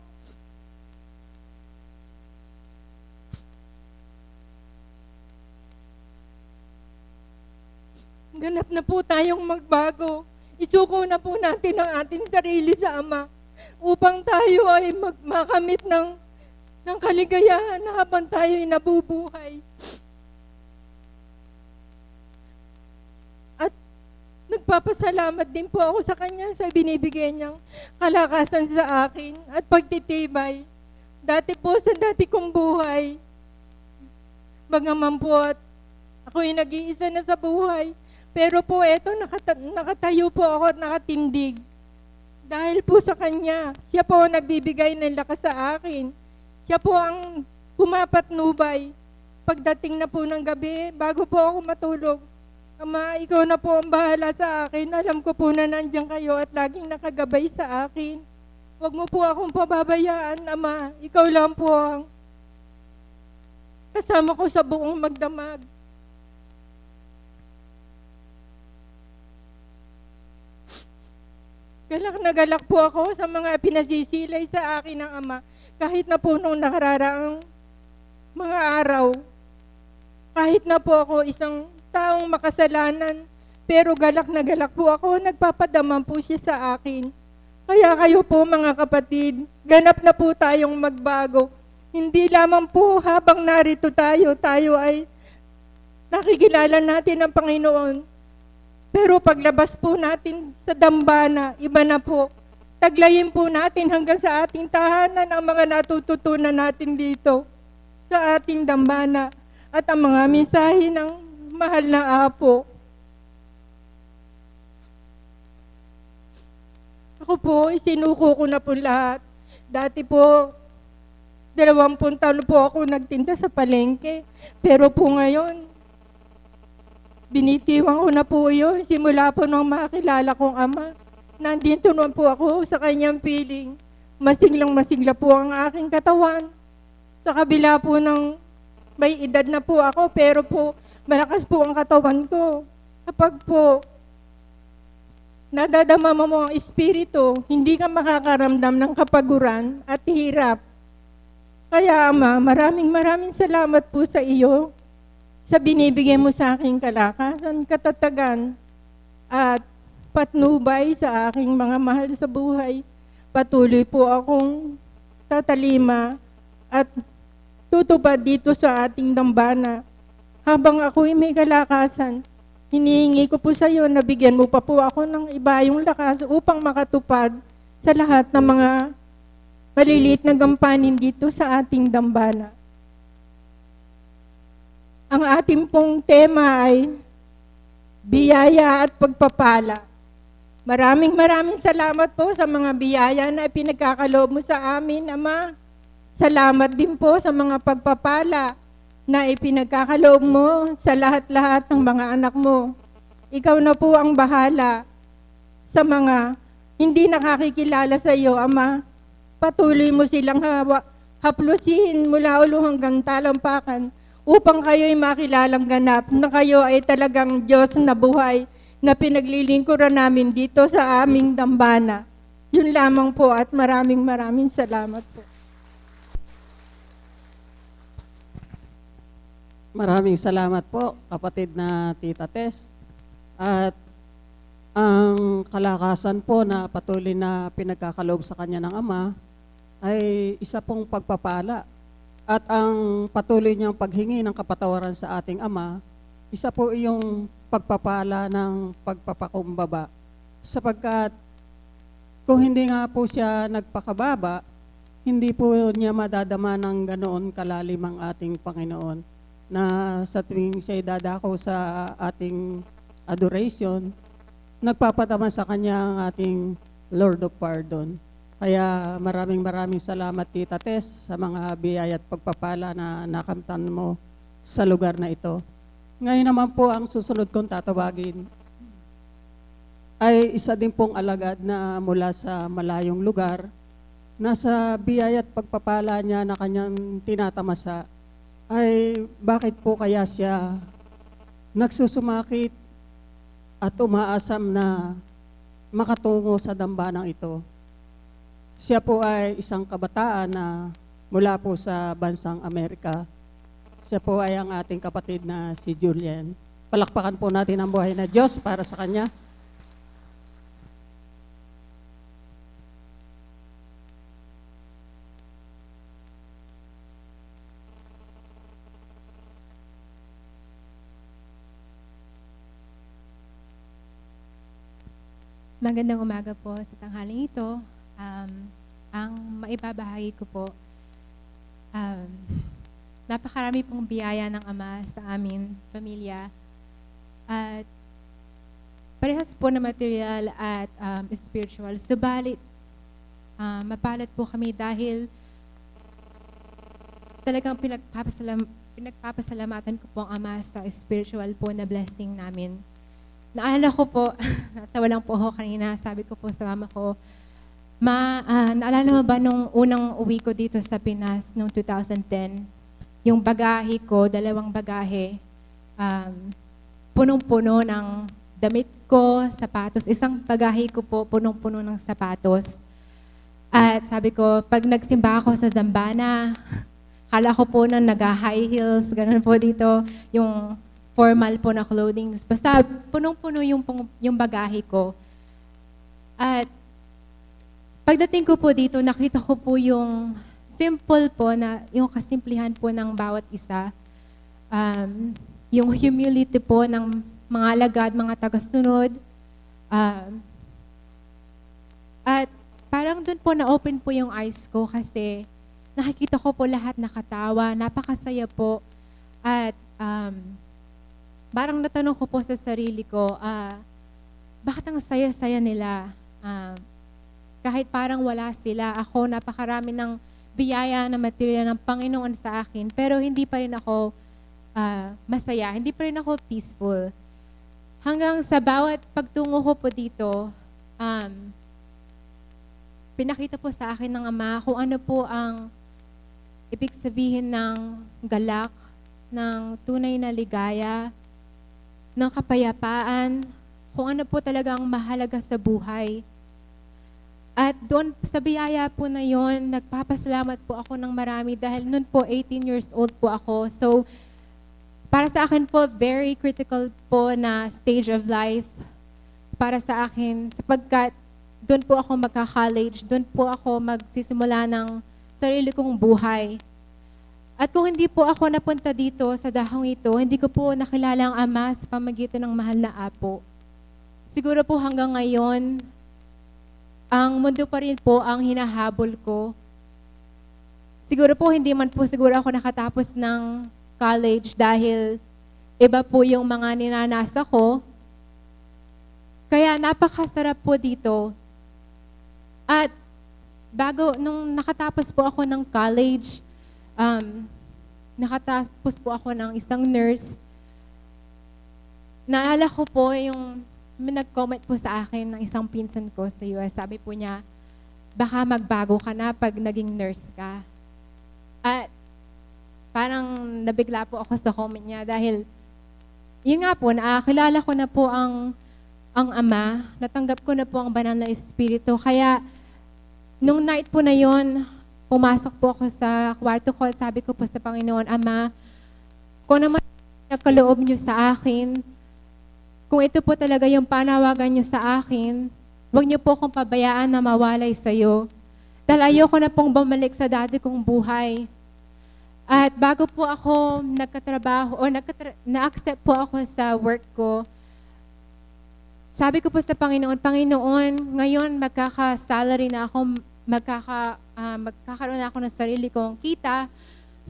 ganap na po tayong magbago. Isuko na po natin ang ating sarili sa Ama upang tayo ay makamit ng kaligayahan habang tayo ay nabubuhay. At nagpapasalamat din po ako sa Kanya sa binibigay niyang kalakasan sa akin at pagtitibay. Dati po sa dati kong buhay, bagaman po at ako'y nag-iisa na sa buhay, pero po eto, nakatayo po ako at nakatindig. Dahil po sa Kanya, siya po ang nagbibigay ng lakas sa akin. Siya po ang pumapatnubay. Pagdating na po ng gabi, bago po ako matulog, Ama, ikaw na po ang bahala sa akin. Alam ko po na nandiyan kayo at laging nakagabay sa akin. Huwag mo po akong pababayaan, Ama. Ikaw lang po ang kasama ko sa buong magdamag. Galak na galak po ako sa mga pinasisilay sa akin ng Ama. Kahit na po nung nakararaang mga araw, kahit na po ako isang taong makasalanan, pero galak na galak po ako, nagpapadaman po siya sa akin. Kaya kayo po mga kapatid, ganap na po tayong magbago. Hindi lamang po habang narito tayo ay nakikilala natin ang Panginoon. Pero paglabas po natin sa dambana, iba na po. Taglayin po natin hanggang sa ating tahanan ang mga natututunan natin dito sa ating dambana at ang mga mensahe ng mahal na Apo. Ako po, isinuko ko na po lahat. Dati po, 20 taon po ako nagtinda sa palengke. Pero po ngayon, binitiwan ko na po yun. Simula po nung makilala kong Ama. Nandito naman po ako sa Kanyang piling. Masiglang-masigla po ang aking katawan. Sa kabila po ng may edad na po ako, pero po malakas po ang katawan ko. Kapag po nadadama mo ang espiritu, hindi ka makakaramdam ng kapaguran at hirap. Kaya Ama, maraming salamat po sa iyo sa binibigay mo sa aking kalakasan, katatagan, at patnubay sa aking mga mahal sa buhay. Patuloy po akong tatalima at tutupad dito sa ating dambana. Habang ako'y may kalakasan, hinihingi ko po sa iyo na bigyan mo pa po ako ng ibayong lakas upang makatupad sa lahat ng mga maliliit na gampanin dito sa ating dambana. Ang ating pong tema ay biyaya at pagpapala. Maraming salamat po sa mga biyaya na pinagkakaloob mo sa amin, Ama. Salamat din po sa mga pagpapala na ipinagkakaloob mo sa lahat-lahat ng mga anak mo. Ikaw na po ang bahala sa mga hindi nakakikilala sa iyo, Ama. Patuloy mo silang haplusin mula ulo hanggang talampakan upang kayo'y makilalang ganap na kayo ay talagang Diyos na buhay na pinaglilingkuran namin dito sa aming dambana. Yun lamang po at maraming salamat po. Maraming salamat po, kapatid na Tita Tess. At ang kalakasan po na patuloy na pinagkakaloob sa kanya ng Ama ay isa pong pagpapala. At ang patuloy niyang paghingi ng kapatawaran sa ating Ama, isa po yung pagpapala ng pagpapakumbaba. Sapagkat kung hindi nga po siya nagpakababa, hindi po niya madadama ng ganoon kalalim ang ating Panginoon na sa tuwing siya'y dadako sa ating adoration, nagpapatama sa kanya ang ating Lord of Pardon. Kaya maraming salamat, Tita Tess, sa mga biyaya at pagpapala na nakamtan mo sa lugar na ito. Ngayon naman po, ang susunod kong tatawagin ay isa din pong alagad na mula sa malayong lugar na sa biyaya at pagpapala niya na kanyang tinatamasa ay bakit po kaya siya nagsusumakit at umaasam na makatungo sa dambanang ito. Siya po ay isang kabataan na mula po sa bansang Amerika. Siya po ay ang ating kapatid na si Julian. Palakpakan po natin ang buhay na Diyos para sa kanya. Magandang umaga po sa tanghaling ito. Ang maibabahagi ko po Um, Napakarami pong biyaya ng Ama sa amin, pamilya. At parehas po na material at spiritual. Subalit, mapalad po kami dahil talagang pinagpapasalamatan ko po ang Ama sa spiritual po na blessing namin. Naalala ko po, natawa lang po ako kanina, sabi ko po sa mama ko, naalala mo ba nung unang uwi ko dito sa Pinas noong 2010? Yung bagahe ko, 2 bagahe, punong-puno ng damit ko, sapatos. Isang bagahe ko po, punong-puno ng sapatos. At sabi ko, pag nagsimba ako sa Zambana, kala ko po na nag-high heels, ganun po dito, yung formal po na clothing. Basta punong-puno yung bagahe ko. At pagdating ko po dito, nakita ko po yung simple po na, yung kasimplihan po ng bawat isa. Yung humility po ng mga alagad, mga tagasunod. At parang dun po na-open po yung eyes ko kasi nakikita ko po lahat nakatawa, napakasaya po. At parang natanong ko po sa sarili ko, bakit ang saya-saya nila? Kahit parang wala sila, ako napakarami ng biyaya na material ng Panginoon sa akin, pero hindi pa rin ako masaya, hindi pa rin ako peaceful. Hanggang sa bawat pagtungo ko po dito, pinakita po sa akin ng Ama kung ano po ang ibig sabihin ng galak, ng tunay na ligaya, ng kapayapaan, kung ano po talaga ang mahalaga sa buhay. At doon sa biyaya po na yon, nagpapasalamat po ako ng marami dahil noon po 18 years old po ako. So para sa akin po, very critical po na stage of life para sa akin sapagkat doon po ako magka-college, doon po ako magsisimula ng sarili kong buhay. At kung hindi po ako napunta dito sa dahong ito, hindi ko po nakilala ang Ama sa pamagitan ng mahal na Apo. Siguro po hanggang ngayon, ang mundo pa rin po ang hinahabol ko. Siguro po hindi man po siguro ako nakatapos ng college dahil iba po yung mga ninanasa ko. Kaya napakasarap po dito. At nung nakatapos po ako ng college, nakatapos po ako ng isang nurse, naalala ko po yung may nag-comment po sa akin ng isang pinsan ko sa US. Sabi po niya, baka magbago ka na pag naging nurse ka. At parang nabigla po ako sa comment niya dahil yun nga po, nakakilala ko na po ang Ama, natanggap ko na po ang banal na Espiritu. Kaya nung night po na yon, pumasok po ako sa kwarto ko at sabi ko po sa Panginoon, Ama, kung naman nagkaloob niyo sa akin, kung ito po talaga yung panawagan niyo sa akin, huwag niyo po akong pabayaan na mawalay sa iyo. Dahil ayoko na pong bumalik sa dati kong buhay. At bago po ako nagkatrabaho o na-accept po ako sa work ko, sabi ko po sa Panginoon, Panginoon, ngayon magkaka-salary na ako, magkakaroon na ako ng sarili kong kita.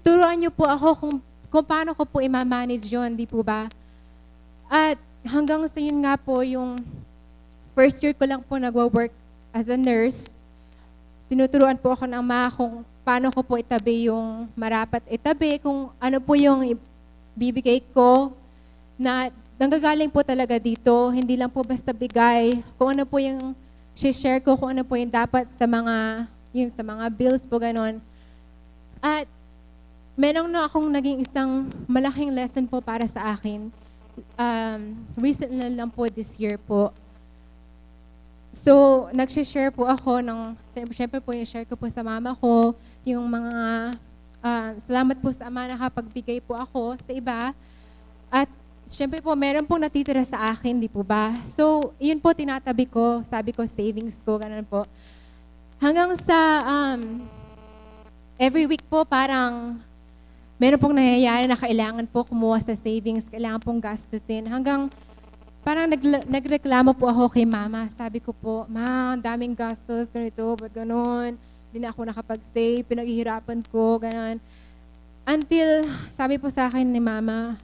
Turuan niyo po ako kung paano ko po i-manage yun, di po ba? At hanggang sa yun nga po, yung first year ko lang po nagwo-work as a nurse, tinuturuan po ako ng Ama kung paano ko po itabi yung marapat itabi, kung ano po yung bibigay ko na nanggagaling po talaga dito, hindi lang po basta bigay, kung ano po yung share ko, kung ano po yung dapat sa mga bills po, ganon. At meron na akong naging isang malaking lesson po para sa akin. Recently lang po this year po. So, nag-share po ako siyempre po yung share ko po sa mama ko, yung mga, salamat po sa Ama nakapagbigay po ako sa iba. At siyempre po, meron pong natitira sa akin, di po ba? So, yun po tinatabi ko, sabi ko savings ko, ganun po. Hanggang sa, every week po parang, meron pong nangyayari na kailangan po kumuha sa savings, kailangan pong gastusin. Hanggang parang nagreklamo po ako kay Mama. Sabi ko po, Ma, ang daming gastos, ganito, ba't ganun? Hindi na ako nakapag-save, pinaghihirapan ko, gano'n. Until, sabi po sa akin ni Mama,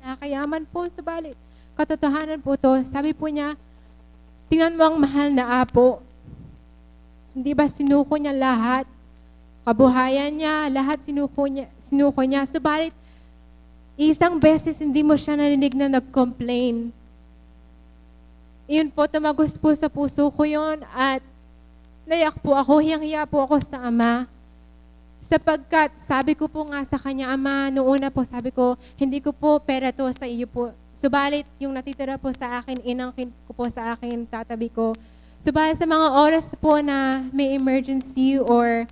nakakayaman po, subalit, katotohanan po to. Sabi po niya, tingnan mo ang mahal na apo. Hindi ba sinuko niya lahat? Kabuhayan niya, lahat sinuko niya. Subalit, isang beses hindi mo siya narinig na nag-complain. Iyon po, tumagos po sa puso ko yon at nayak po ako, hiyang-hiya po ako sa Ama. Sapagkat sabi ko po nga sa kanya, Ama, noong una po sabi ko, hindi ko po pera to sa iyo po. Subalit, yung natitira po sa akin, inangkin ko po sa akin, tatabi ko. Subalit sa mga oras po na may emergency or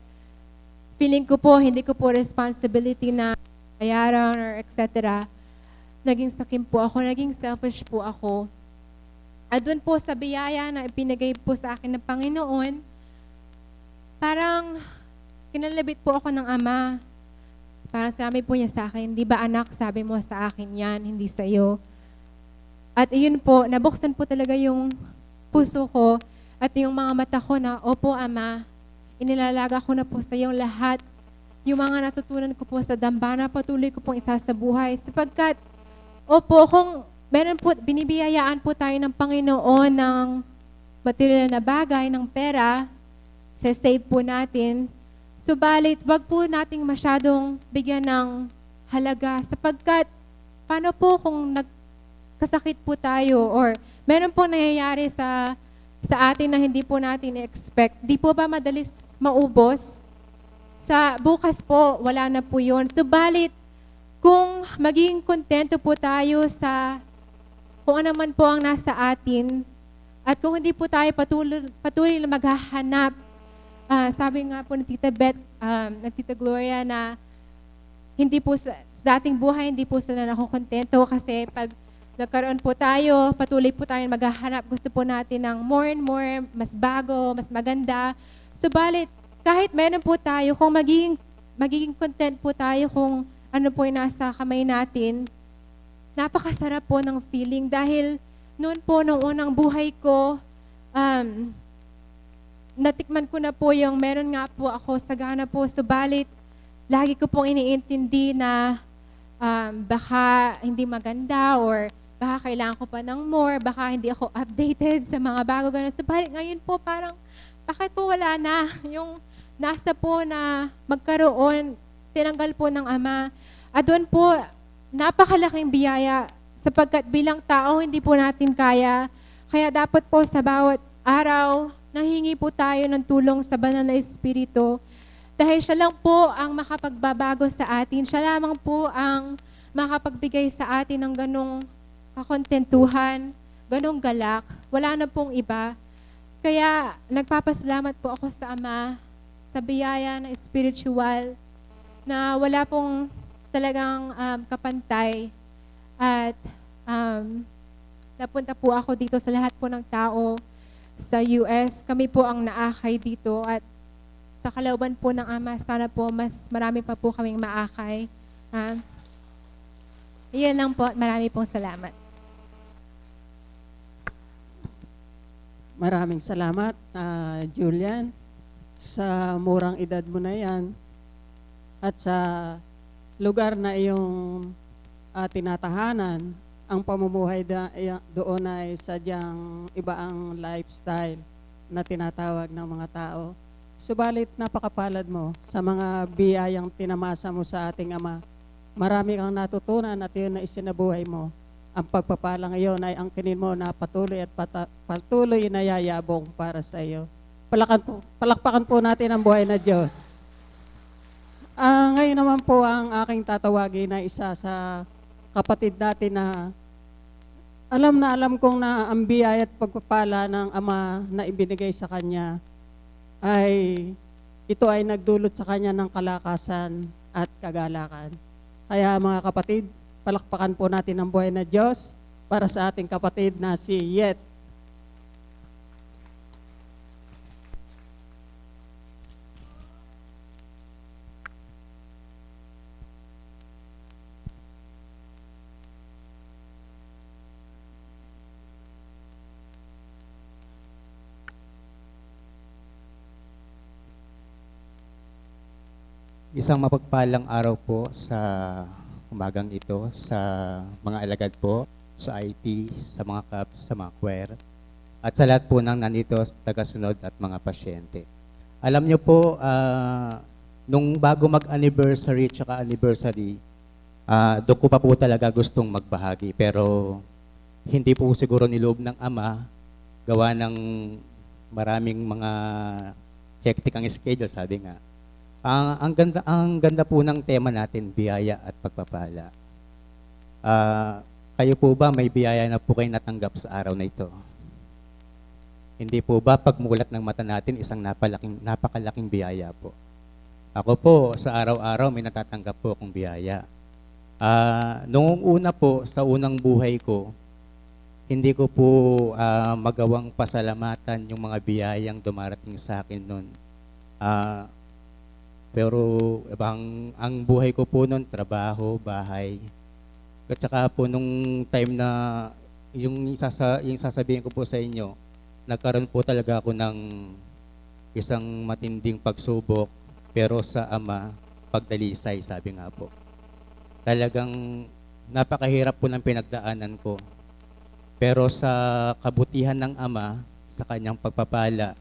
feeling ko po, hindi ko po responsibility na bayaran or etc. Naging sakim po ako, naging selfish po ako. At doon po sa biyaya na ipinagay po sa akin ng Panginoon, parang kinalabit po ako ng Ama. Parang sabi po niya sa akin, di ba anak, sabi mo sa akin yan, hindi sa iyo. At iyon po, nabuksan po talaga yung puso ko at yung mga mata ko na, opo Ama, inilalaga ko na po sa iyong lahat. Yung mga natutunan ko po sa dambana, patuloy ko pong isasabuhay. Sapagkat, opo, kung meron po, binibiyayaan po tayo ng Panginoon ng material na bagay, ng pera, save po natin. Subalit, wag po nating masyadong bigyan ng halaga sapagkat paano po kung nagkasakit po tayo or meron po nangyayari sa atin na hindi po natin expect. Di po ba madalis maubos? Sa bukas po, wala na po yun. Subalit, kung maging kontento po tayo sa kung ano man po ang nasa atin at kung hindi po tayo patuloy na maghahanap, sabi nga po ni Tita Beth, ng Tita Gloria na hindi po sa dating buhay, hindi po sila nakukontento kasi pag nagkaroon po tayo, patuloy po tayo maghahanap, gusto po natin ng more and more, mas bago, mas maganda. Subalit, kahit meron po tayo, kung magiging content po tayo kung ano po yung nasa kamay natin, napakasarap po ng feeling dahil noon po, nung unang buhay ko, natikman ko na po yung meron nga po ako sagana po, subalit lagi ko pong iniintindi na baka hindi maganda or baka kailangan ko pa ng more, baka hindi ako updated sa mga bago ganun. Subalit ngayon po parang bakit po wala na yung nasa po na magkaroon, tinanggal po ng Ama. At doon po, napakalaking biyaya sapagkat bilang tao hindi po natin kaya. Kaya dapat po sa bawat araw, nanghingi po tayo ng tulong sa Banal na Espiritu dahil siya lang po ang makapagbabago sa atin. Siya lamang po ang makapagbigay sa atin ng ganong kakontentuhan, ganong galak. Wala na pong iba. Kaya nagpapasalamat po ako sa Ama sa biyaya na spiritual na wala pong talagang kapantay at napunta po ako dito sa lahat po ng tao sa US. Kami po ang naakay dito at sa kalooban po ng Ama, sana po mas marami pa po kaming maakay. Iyan lang po at marami pong salamat. Maraming salamat, Julian, sa murang edad mo na yan at sa lugar na iyong tinatahanan. Ang pamumuhay doon ay sadyang iba ang lifestyle na tinatawag ng mga tao. Subalit napakapalad mo sa mga biyayang tinamasa mo sa ating Ama. Marami kang natutunan at yun na isinabuhay mo. Ang pagpapala ngayon ay ang kinin mo na patuloy at patuloy na yayabong para sa iyo. Palakpakan po natin ang buhay na Diyos. Ngayon naman po ang aking tatawagin na isa sa kapatid natin na alam kong na ang biyaya at pagpapala ng Ama na ibinigay sa kanya ay ito ay nagdulot sa kanya ng kalakasan at kagalakan. Kaya mga kapatid, palakpakan po natin ang buhay na Diyos para sa ating kapatid na si Yet. Isang mapagpalang araw po sa umagang ito sa mga alagad po, sa IT, sa mga CAPS, sa mga choir, at sa lahat po ng nandito, tagasunod at mga pasyente. Alam niyo po, nung bago mag-anniversary at anniversary, doon ko pa po talaga gustong magbahagi. Pero hindi po siguro niloob ng Ama, gawa ng maraming mga hectic ang schedule, sabi nga. Ang ganda po ng tema natin, biyaya at pagpapala. Kayo po ba may biyaya na po kayo natanggap sa araw na ito? Hindi po ba pagmulat ng mata natin isang napakalaking biyaya po? Ako po, sa araw-araw may natatanggap po akong biyaya. Noong una po, sa unang buhay ko, hindi ko po magawang pasalamatan yung mga biyayang dumarating sa akin noon. Pero ang buhay ko po noon, trabaho, bahay. At saka po nung time na yung sasabihin ko po sa inyo, nagkaroon po talaga ako ng isang matinding pagsubok, pero sa Ama, pagdalisay, sabi nga po. Talagang napakahirap po ng pinagdaanan ko. Pero sa kabutihan ng Ama, sa kanyang pagpapala,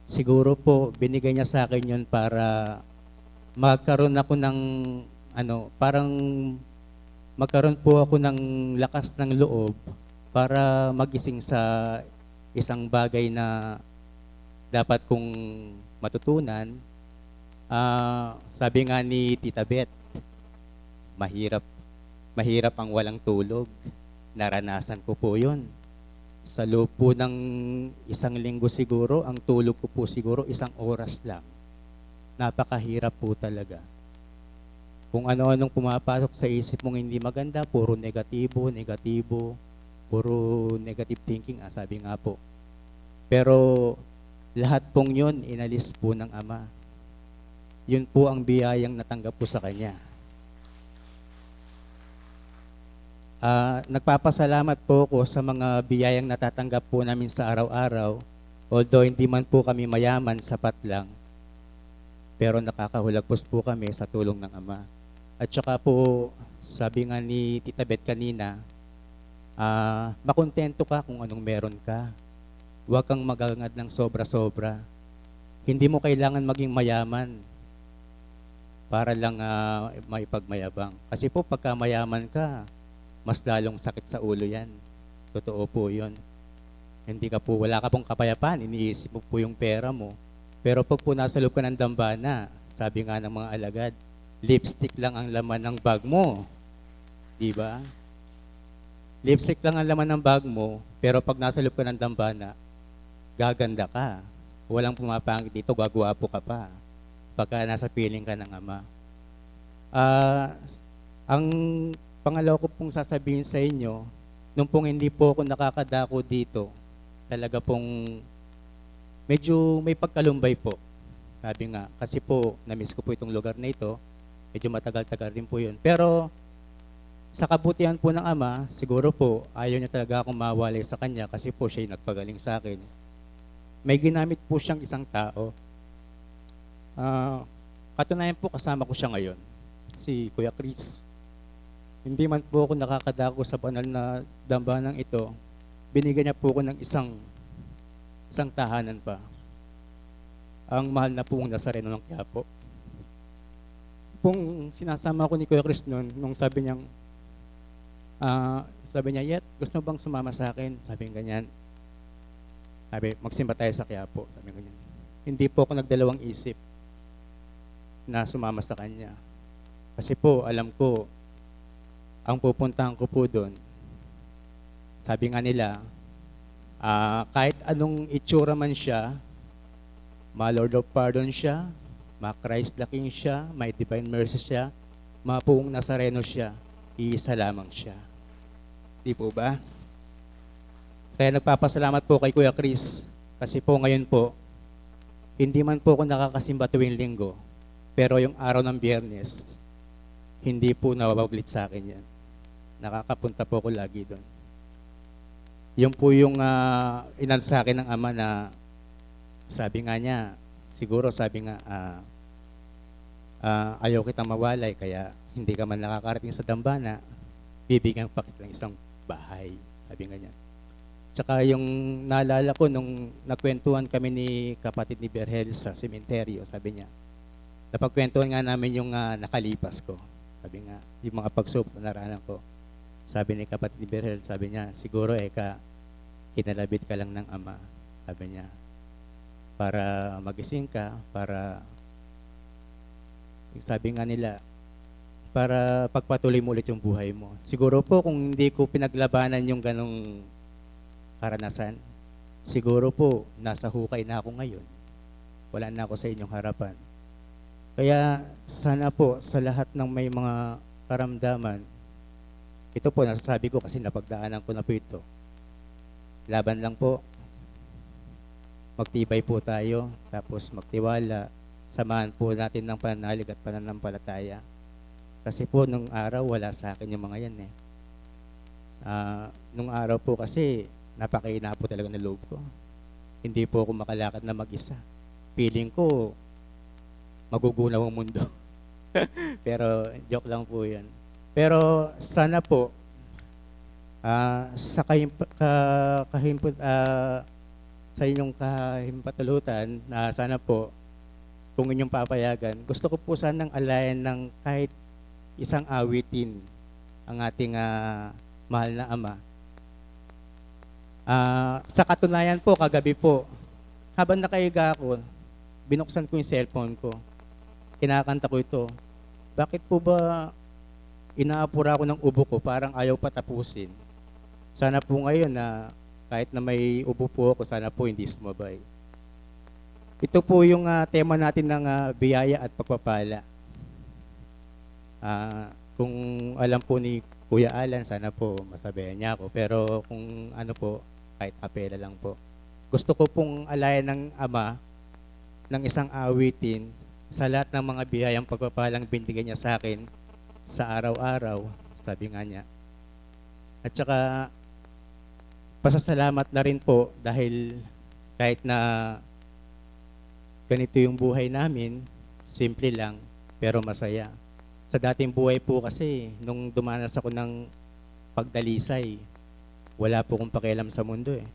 siguro po binigay niya sa akin yun para magkaroon ako ng parang magkaroon po ako ng lakas ng loob para magising sa isang bagay na dapat kong matutunan. Sabi nga ni Tita Beth, mahirap ang walang tulog. Naranasan ko po yun. Sa loob po ng isang linggo siguro, ang tulog ko po siguro 1 oras lang. Napakahirap po talaga. Kung ano-anong pumapasok sa isip mong hindi maganda, puro negatibo, puro negative thinking, sabi nga po. Pero lahat pong yun, inalis po ng Ama. Yun po ang biyayang natanggap po sa Kanya. Nagpapasalamat po ako sa mga biyayang natatanggap po namin sa araw-araw. Although hindi man po kami mayaman, sapat lang. Pero nakakahulagpos po kami sa tulong ng Ama. At saka po, sabi nga ni Tita Beth kanina, makontento ka kung anong meron ka. Huwag kang magangad ng sobra-sobra. Hindi mo kailangan maging mayaman para lang maipagmayabang. Kasi po pagka mayaman ka, mas lalong sakit sa ulo yan. Totoo po yun. Wala ka pong kapayapaan, iniisip mo po yung pera mo. Pero pag po nasa loob ka ng dambana, sabi nga ng mga alagad, lipstick lang ang laman ng bag mo. Diba? Lipstick lang ang laman ng bag mo, pero pag nasa loob ka ng dambana, gaganda ka. Walang pumapangit dito, gagwapo ka pa. Pagka nasa piling ka ng Ama. Ang pangalawa ko pong sasabihin sa inyo, nung pong hindi po ako nakakadako dito, talaga pong medyo may pagkalumbay po. Sabi nga, kasi po, na-miss ko po itong lugar na ito, medyo matagal-tagal rin po yun. Pero sa kabutihan po ng Ama, siguro po, ayaw niya talaga akong mawalay sa Kanya kasi po siya yung nagpagaling sa akin. May ginamit po siyang isang tao. Katunayan po, kasama ko siya ngayon, si Kuya Chris. Hindi man po ako nakakadako sa banal na dambanang ito, binigyan niya po ako ng isang tahanan pa. Ang mahal na pong Nazareno ng Quiapo. Kung sinasama ko ni Kuya Chris nung sabi niya, Yet, gusto bang sumama sa akin? Sabi ganyan. Sabi, magsimba tayo sa Quiapo. Sabi ganyan. Hindi po ako nagdalawang isip na sumama sa kanya. Kasi po, alam ko, ang pupuntahan ko po doon, sabi nga nila, kahit anong itsura man siya, ma-Lord of Pardon siya, ma-Christ the King siya, may Divine Mercy siya, ma-Puong Nazareno siya, iisa lamang siya. Di po ba? Kaya nagpapasalamat po kay Kuya Chris, kasi po ngayon po, hindi man po ako nakakasimba tuwing linggo, pero yung araw ng Biyernes, hindi po nawawaglit sa akin yan. Nakakapunta po ako lagi doon. Yun po yung inan sa akin ng Ama na sabi nga niya, siguro sabi nga, ayaw kitang mawalay, kaya hindi ka man nakakarating sa dambana, bibigyan pa kita ng isang bahay. Sabi nga niya. Tsaka yung naalala ko nung nagkwentuhan kami ni kapatid ni Berhel sa sementeryo, sabi niya, napagkwentuhan nga namin yung nakalipas ko. Sabi nga, yung mga pagsubok na naranan ko. Sabi ni kapatid ni Berhel, sabi niya, siguro kinalabit ka lang ng ama. Sabi niya, para magising ka, para, sabi nga nila, para pagpatuloy mo ulit yung buhay mo. Siguro po kung hindi ko pinaglabanan yung ganong karanasan, siguro po nasa hukay na ako ngayon. Wala na ako sa inyong harapan. Kaya sana po sa lahat ng may mga karamdaman, ito po nasasabi ko kasi napagdaanan ko na po ito. Laban lang po. Magtibay po tayo, tapos magtiwala. Samahan po natin ng pananalig at pananampalataya. Kasi po nung araw wala sa akin yung mga yan eh. Nung araw po kasi napakaina po talaga ng loob ko. Hindi po ako makalakad na mag-isa. Feeling ko, magugunaw ang mundo. Pero joke lang po yan. Pero sana po, sa sa inyong kahimpatulutan, sana po, kung inyong papayagan, gusto ko po sanang alayan ng kahit isang awitin ang ating mahal na ama. Sa katunayan po, kagabi po, habang nakahiga ako, binuksan ko yung cellphone ko. Kinakanta ko ito. Bakit po ba inaapura ko ng ubo ko, parang ayaw patapusin? Sana po ngayon na kahit na may ubo po ako, sana po hindi sumabay. Ito po yung tema natin ng biyaya at pagpapala. Kung alam po ni Kuya Alan, sana po masabayan niya ako. Pero kung ano po, kahit apela lang po. Gusto ko pong alayan ng Ama ng isang awitin sa lahat ng mga biyayang pagpapalang binigyan niya sa akin sa araw-araw, sabi nga niya. At saka, pasasalamat na rin po dahil kahit na ganito yung buhay namin, simple lang, pero masaya. Sa dating buhay po kasi, nung dumanas ako ng pagdalisay, wala po kong pakialam sa mundo eh.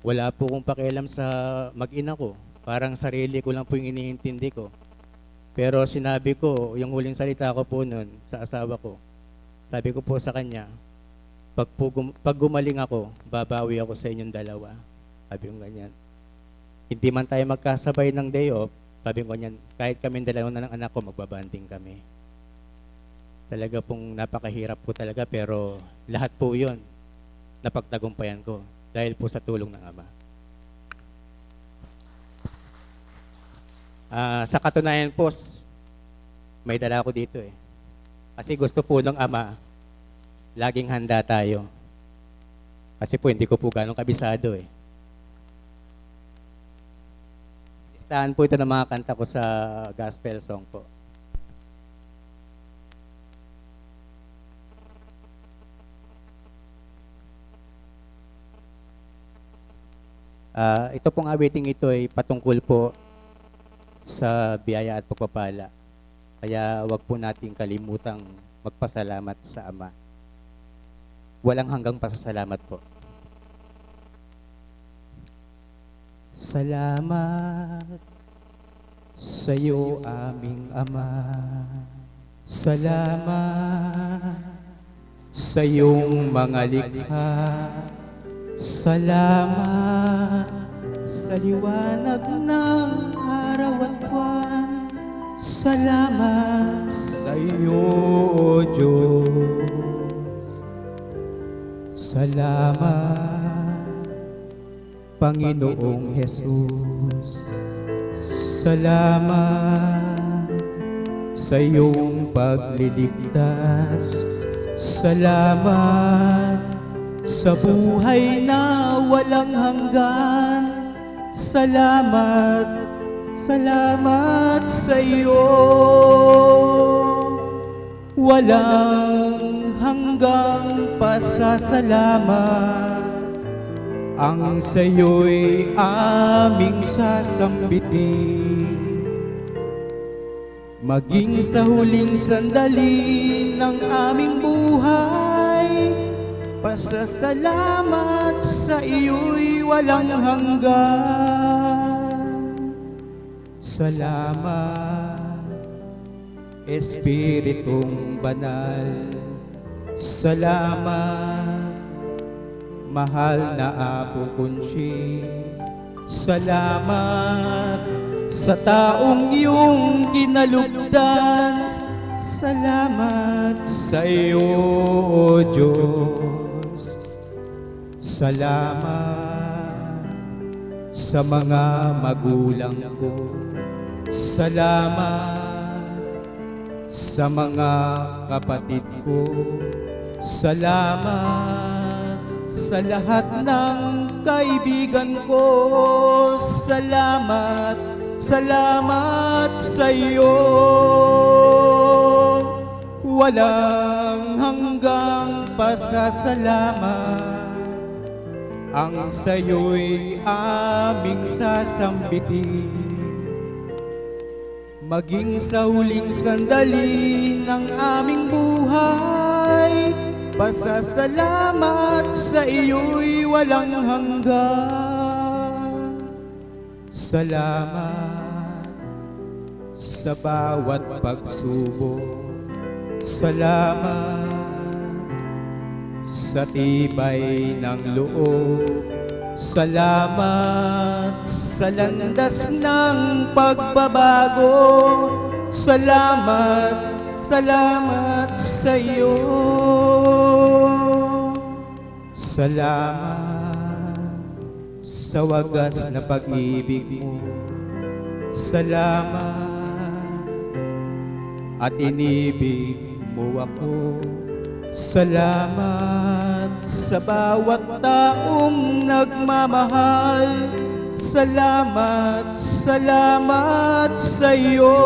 Wala po kong pakialam sa mag-ina ko. Parang sarili ko lang po yung iniintindi ko. Pero sinabi ko, yung huling salita ko po nun sa asawa ko, sabi ko po sa kanya, pag gumaling ako, babawi ako sa inyong dalawa. Sabi ko ganyan. Hindi man tayo magkasabay ng day off, sabi ko ganyan, kahit kami dalawa na ng anak ko, magbabanding kami. Talaga pong napakahirap po talaga, pero lahat po yun, napagtagumpayan ko dahil po sa tulong ng Ama. Sa katunayan po, may dala ko dito eh. Kasi gusto po ng Ama, laging handa tayo. Kasi po hindi ko po ganong kabisado eh. Listahan po ito ng mga kanta ko sa gospel song po. Ito pong awiting ito ay patungkol po sa biyaya at pagpapala. Kaya wag po nating kalimutang magpasalamat sa Ama. Walang hanggang pasasalamat po. Salamat sa iyo aming Ama. Salamat sa iyong mga likha. Salamat sa liwanag ng araw at buwan. Salamat sa iyo, O Diyos. Salamat, Panginoong Jesus. Salamat sa iyong pagliligtas. Salamat sa buhay na walang hanggan. Salamat, salamat sa iyo. Walang hanggang pasasalamat ang sa iyo'y aming sasambitin. Maging sa huling sandali ng aming buhay, pasasalamat sa iyo'y walang hanggan. Salamat, Espiritong Banal. Salamat, mahal na Apo Conching. Salamat sa taong iyong kinalugdan. Salamat sa iyo, O Diyos. Salamat sa mga magulang ko. Salamat sa mga kapatid ko. Salamat sa lahat ng kaibigan ko. Salamat, salamat sa iyo. Walang hanggang pasasalamat ang sa'yo'y aming sasambitin. Maging sa huling sandali ng aming buhay, pasasalamat sa iyo'y walang hanggan. Salamat sa bawat pagsubok. Salamat sa tibay ng loob. Salamat sa landas ng pagbabago. Salamat, salamat sa iyo. Salamat sa wagas na pag-ibig mo. Salamat at inibig mo ako. Salamat sa bawat taong nagmamahal. Salamat, salamat sa iyo.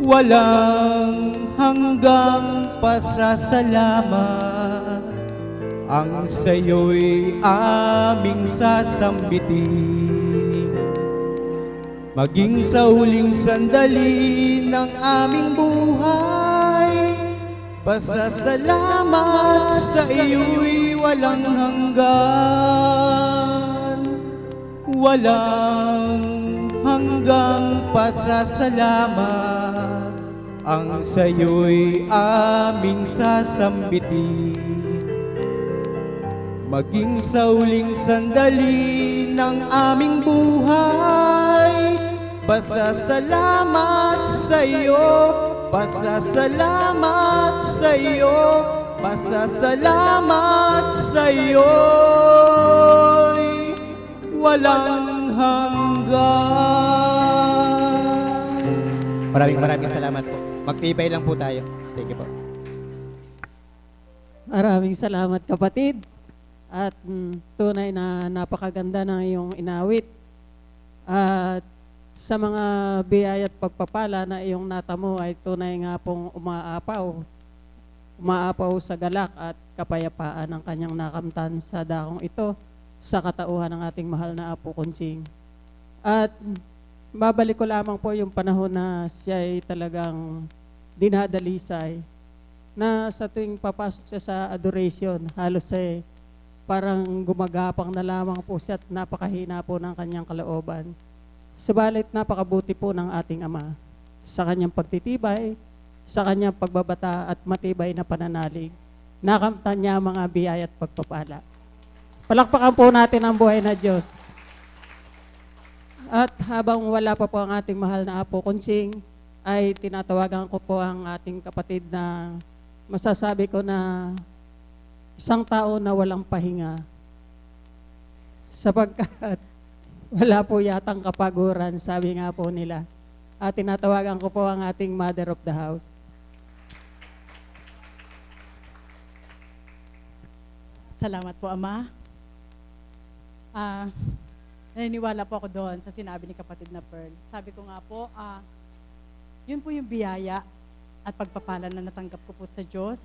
Walang hanggang pasasalamat ang sa'yo'y aming sasambitin. Maging sa huling sandali ng aming buhay, pasasalamat sa iyo'y walang hanggan. Walang hanggang pasasalamat ang sa'yo'y aming sasambitin. Maging sa huling sandali ng aming buhay, pasasalamat sa iyo, pasasalamat sa iyo, pasasalamat sa iyo, walang hanggan. Maraming salamat po. Magtibay lang po tayo. Thank you po. Maraming salamat, kapatid. At tunay na napakaganda ng iyong inawit. At sa mga biyaya at pagpapala na iyong natamo ay tunay nga pong umaapaw. Umaapaw sa galak at kapayapaan ng kanyang nakamtan sa dakong ito sa katauhan ng ating mahal na Apo Conching. At babalik ko lamang po yung panahon na siya ay talagang dinadalisay na sa tuwing papasok siya sa adoration, halos ay parang gumagapang na lamang po siya at napakahina po ng kanyang kalooban. Subalit napakabuti po ng ating Ama sa kanyang pagtitibay, sa kanyang pagbabata at matibay na pananalig. Nakamtan niya mga biyaya at pagpapala. Palakpakan po natin ang buhay na Diyos. At habang wala pa po ang ating mahal na Apo Conching, ay tinatawagan ko po ang ating kapatid na masasabi ko na isang tao na walang pahinga. Sapagkat wala po yatang kapaguran, sabi nga po nila. At tinatawagan ko po ang ating Mother of the House. Salamat po, Ama. Naniniwala po ako doon sa sinabi ni kapatid na Pearl. Sabi ko nga po, yun po yung biyaya at pagpapala na natanggap ko po sa Diyos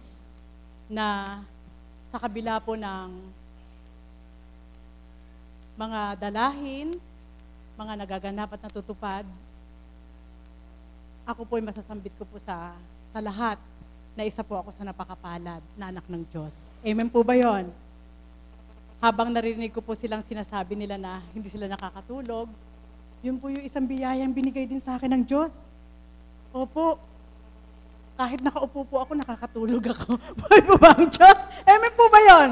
na sa kabila po ng mga dalahin, mga nagaganap at natutupad, ako po ay masasambit ko po sa lahat na isa po ako sa napakapalad na anak ng Diyos. Amen po ba yon? Habang narinig ko po silang sinasabi nila na hindi sila nakakatulog, yun po yung isang biyayang binigay din sa akin ng Diyos. Opo, kahit nakaupo po ako, nakakatulog ako. Buhay po ba ang Diyos? Amen po ba yon?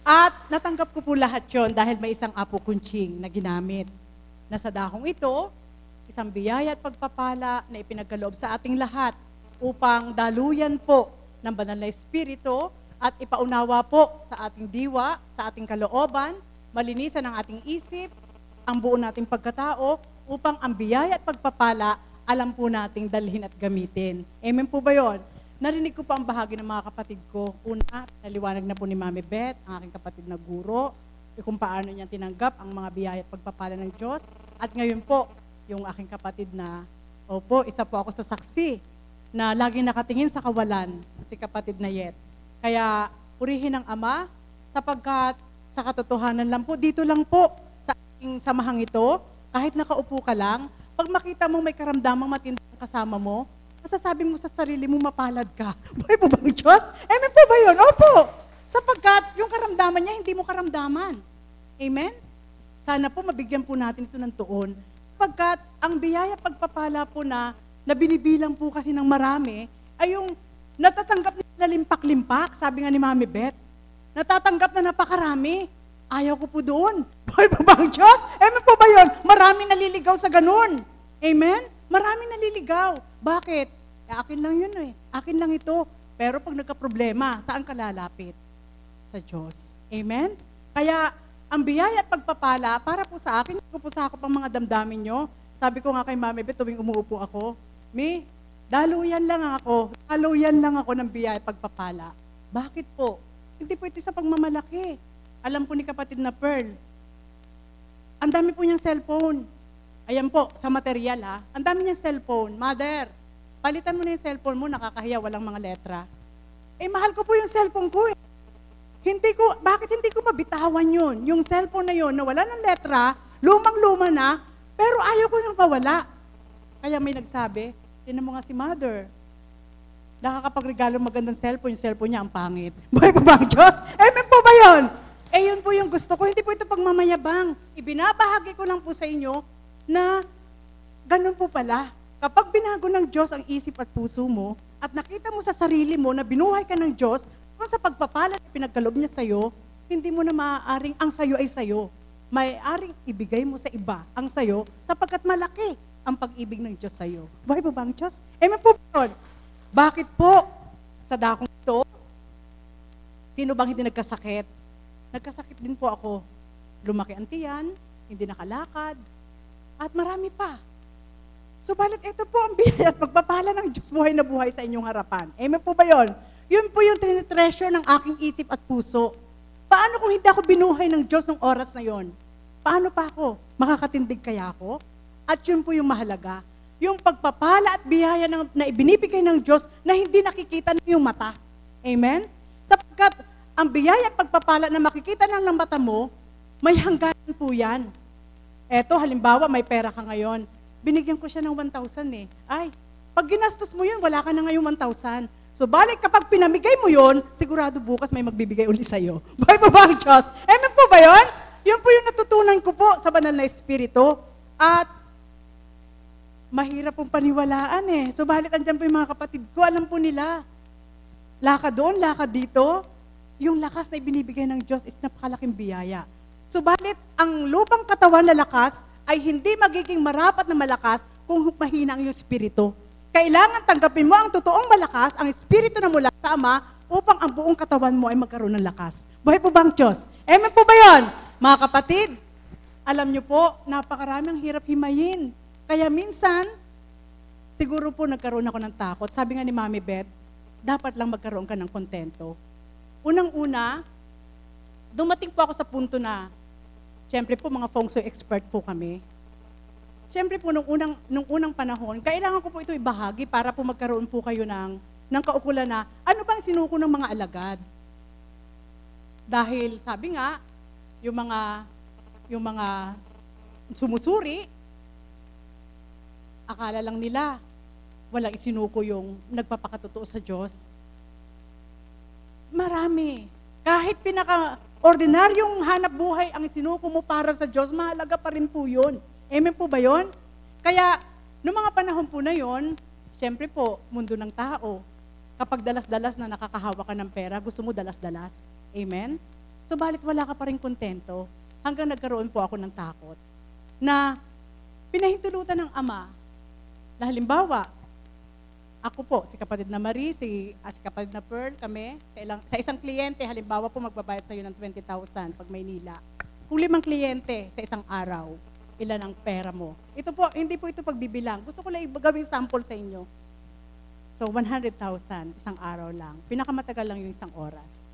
At natanggap ko po lahat yon dahil may isang apo kunching na ginamit. Na sa dahong ito, isang biyaya at pagpapala na ipinagkaloob sa ating lahat upang daluyan po ng banal na Espiritu at ipaunawa po sa ating diwa, sa ating kalooban, malinisan ang ating isip, ang buo nating pagkatao, upang ang biyaya at pagpapala alam po nating dalhin at gamitin. Amen po ba yun? Narinig ko pa ang bahagi ng mga kapatid ko. Una, naliwanag na po ni Mami Beth, ang aking kapatid na guro, kung paano niya tinanggap ang mga biyaya at pagpapala ng Diyos. At ngayon po, yung aking kapatid na, opo, isa po ako sa saksi na laging nakatingin sa kawalan, si kapatid na Yet. Kaya purihin ang Ama sapagkat sa katotohanan lang po, dito lang po sa aking samahang ito, kahit nakaupo ka lang, pag makita mo may karamdamang matindang kasama mo, masasabi mo sa sarili mo, mapalad ka. Buhay po bang Diyos? Amen po ba yun? Opo! Sapagkat yung karamdaman niya, hindi mo karamdaman. Amen? Sana po mabigyan po natin ito ng tuon. Sapagkat ang biyaya pagpapala po na binibilang po kasi ng marami, ay yung natatanggap na limpak-limpak, sabi nga ni Mami Beth, natatanggap na napakarami. Ayaw ko po doon. Buhay po ba ang Diyos? Amen po ba yun? Maraming naliligaw sa ganun. Amen? Maraming naliligaw. Bakit? Akin lang yun eh. Akin lang ito. Pero pag nagka-problema, saan ka lalapit? Sa Diyos. Amen? Kaya, ang biyaya at pagpapala, para po sa akin, hindi ko po sakop ang mga damdamin nyo. Sabi ko nga kay Mami Beth, tuwing umuupo ako, daluyan lang ako ng biyaya at pagpapala. Bakit po? Hindi po ito sa pagmamalaki. Alam po ni kapatid na Pearl, ang dami po niyang cellphone. Ayan po, sa material ha. Ang dami niyang cellphone. Mother, palitan mo na yung cellphone mo, nakakahiya, walang mga letra. Mahal ko po yung cellphone ko eh. Bakit hindi ko mabitawan yun? Yung cellphone na yun, na wala ng letra, lumang-luma na, pero ayaw ko nang pawala. Kaya may nagsabi, tinan mo nga si Mother, nakakapagregalo magandang cellphone, yung cellphone niya ang pangit. Buhay po ba ang Diyos? Amen po ba yun? Yun po yung gusto ko. Hindi po ito pagmamayabang. Ibinabahagi ko lang po sa inyo na ganun po pala. Kapag binago ng Diyos ang isip at puso mo at nakita mo sa sarili mo na binuhay ka ng Diyos, kung sa pagpapala na pinagkaloob niya sa'yo, hindi mo na maaaring ang sayo ay sayo. Maaaring ibigay mo sa iba ang sayo sapagkat malaki ang pag-ibig ng Diyos sa'yo. Buhay po ba ang Diyos? Amen po po. Bakit po sa dakong ito, sino bang hindi nagkasakit? Nagkasakit din po ako. Lumaki ang tiyan, hindi nakalakad, at marami pa. Subalit ito po ang biyaya at pagpapala ng Diyos buhay na buhay sa inyong harapan. Amen po ba yun? Yun po yung tinitreasure ng aking isip at puso. Paano kung hindi ako binuhay ng Diyos ng oras na yon? Paano pa ako? Makakatindig kaya ako? At yun po yung mahalaga. Yung pagpapala at biyaya na ibinibigay ng Diyos na hindi nakikita ng iyong mata. Amen? Sapagkat ang biyaya at pagpapala na makikita lang ng mata mo, may hangganan po yan. Eto, halimbawa, may pera ka ngayon. Binigyan ko siya ng 1,000 eh. Ay, pag ginastos mo yun, wala ka na ngayon 1,000. So, balik kapag pinamigay mo yun, sigurado bukas may magbibigay uli sa'yo. Buhay po ba ang Diyos? Amen po ba yun? Yun po yung natutunan ko po sa banal na Espiritu. At mahirap pong paniwalaan eh. So, balik andyan po yung mga kapatid ko, alam po nila. Lakad doon, lakad dito. Yung lakas na ibinibigay ng Diyos is napakalaking biyaya. Subalit, ang lupang katawan na lakas ay hindi magiging marapat na malakas kung mahina ang iyong espiritu. Kailangan tanggapin mo ang totoong malakas, ang espiritu na mula sa Ama, upang ang buong katawan mo ay magkaroon ng lakas. Buhay po ba ang Diyos? Amen po ba yun? Mga kapatid, alam niyo po, napakaraming hirap himayin. Kaya minsan, siguro po nagkaroon ako ng takot. Sabi nga ni Mami Beth, dapat lang magkaroon ka ng kontento. Unang-una, dumating po ako sa punto na, siyempre po mga feng shui expert po kami. Siyempre po nung unang panahon, kailangan ko po ito ibahagi para po magkaroon po kayo ng kaukulan na ano bang sinuko ng mga alagad. Dahil sabi nga, yung mga sumusuri, akala lang nila, walang isinuko yung nagpapakatotoo sa Diyos? Marami. Kahit pinaka-ordinaryong hanap buhay ang isinuko mo para sa Diyos, mahalaga pa rin po yun. Amen po ba yun? Kaya, noong mga panahon po na yun, siyempre po, mundo ng tao, kapag dalas-dalas na nakakahawa ka ng pera, gusto mo dalas-dalas. Amen? Subalit wala ka pa rin kontento hanggang nagkaroon po ako ng takot na pinahintulutan ng Ama na halimbawa, ako po, si kapatid na Marie, si kapatid na Pearl, kami, sa isang kliyente, halimbawa po magbabayad sa'yo ng 20,000 pag Maynila. Kung 5 kliyente sa isang araw, ilan ang pera mo? Ito po, hindi po ito pagbibilang. Gusto ko lang gawing sample sa inyo. So, 100,000 isang araw lang. Pinakamatagal lang yung isang oras.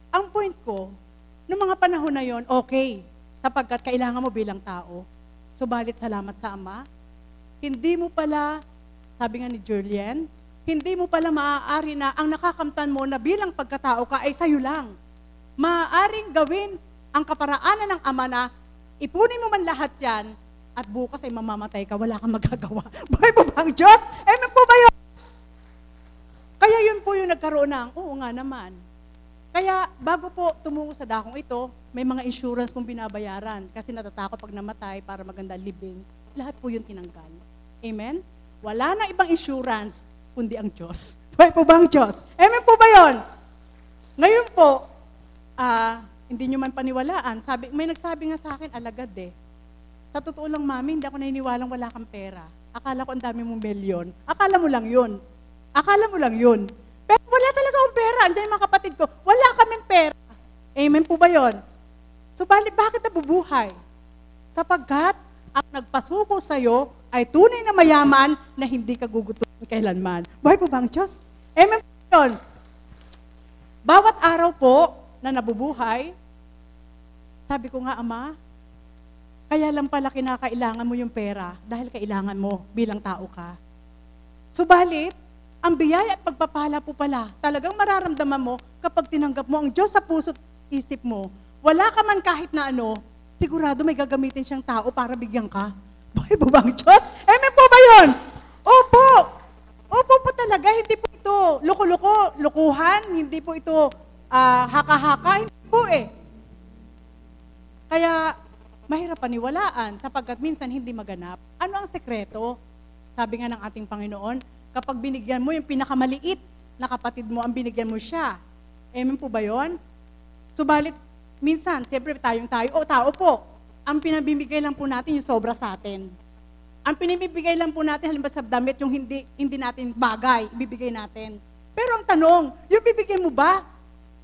Ang point ko, noong mga panahon na yon, okay, sapagkat kailangan mo bilang tao. Subalit salamat sa Ama, hindi mo pala, sabi nga ni Julian, hindi mo pala maaari na ang nakakamtan mo na bilang pagkatao ka ay sa'yo lang. Maaaring gawin ang kaparaanan ng Ama na ipunin mo man lahat yan at bukas ay mamamatay ka, wala kang magagawa. Buhay po ba ang Diyos? Amen po ba yun? Kaya yun po yung nagkaroon ng, oo nga naman. Kaya bago po tumungo sa dakong ito, may mga insurance pong binabayaran kasi natatakot pag namatay para maganda living. Lahat po yun tinanggal. Amen? Wala na ibang insurance kundi ang Diyos. Buhay po ba ang Diyos? Amen po ba yun? Ngayon po, hindi nyo man paniwalaan. May nagsabi nga sa akin, alagad eh. Sa totoo lang, Mami, hindi ako naniniwalang wala kang pera. Akala ko ang dami mong milyon. Akala mo lang yun. Akala mo lang yun. Pero wala talaga akong pera. Andiyan yung mga kapatid ko, wala kaming pera. Amen po ba yun? So, bakit nabubuhay? Sapagkat ang nagpasuko sa'yo ay tunay na mayaman na hindi ka gugutumin kailanman. Buhay po ba ang Diyos? Amen po yun. Bawat araw po na nabubuhay, sabi ko nga, Ama, kaya lang pala kinakailangan mo yung pera dahil kailangan mo bilang tao ka. Subalit, ang biyaya at pagpapala po pala, talagang mararamdaman mo kapag tinanggap mo ang Diyos sa puso't isip mo. Wala ka man kahit na ano, sigurado may gagamitin siyang tao para bigyan ka. Buhay po ba ang Diyos? Amen po ba yun? Opo! Opo po talaga, hindi po ito loko-loko, lukuhan, hindi po ito haka-haka, hindi po eh. Kaya, mahirap paniwalaan sapagkat minsan hindi maganap. Ano ang sekreto? Sabi nga ng ating Panginoon, kapag binigyan mo yung pinakamaliit na kapatid mo, ang binigyan mo siya. Amen po ba yun? Subalit, minsan, siyempre tao po, ang pinabibigay lang po natin yung sobra sa atin. Ang pinibigay lang po natin, halimbawa sa damit, yung hindi natin bagay, ibibigay natin. Pero ang tanong, yung bibigay mo ba?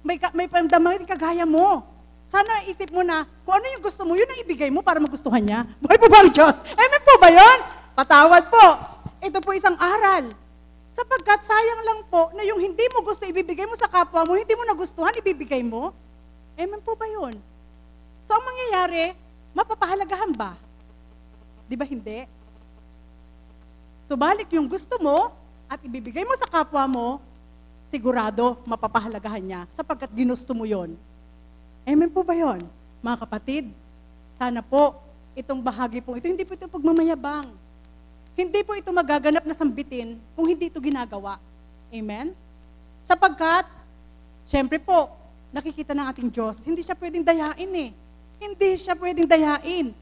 May pandamit kagaya mo. Sana isip mo na, kung ano yung gusto mo, yun ang ibigay mo para magustuhan niya. Buhay po ba ang Diyos? Amen po ba yun? Patawad po. Ito po isang aral. Sapagkat sayang lang po na yung hindi mo gusto ibibigay mo sa kapwa mo, hindi mo nagustuhan, ibibigay mo. Amen po ba yun? So ang mangyayari, mapapahalagahan ba? Di ba hindi? So balik yung gusto mo at ibibigay mo sa kapwa mo, sigurado mapapahalagahan niya sapagkat ginusto mo yon. Amen po ba yun? Mga kapatid, sana po itong bahagi po ito, hindi po ito pagmamayabang. Hindi po ito magaganap na sambitin kung hindi ito ginagawa. Amen? Sapagkat, syempre po, nakikita ng ating Diyos, hindi siya pwedeng dayain eh. Hindi siya pwedeng dayain.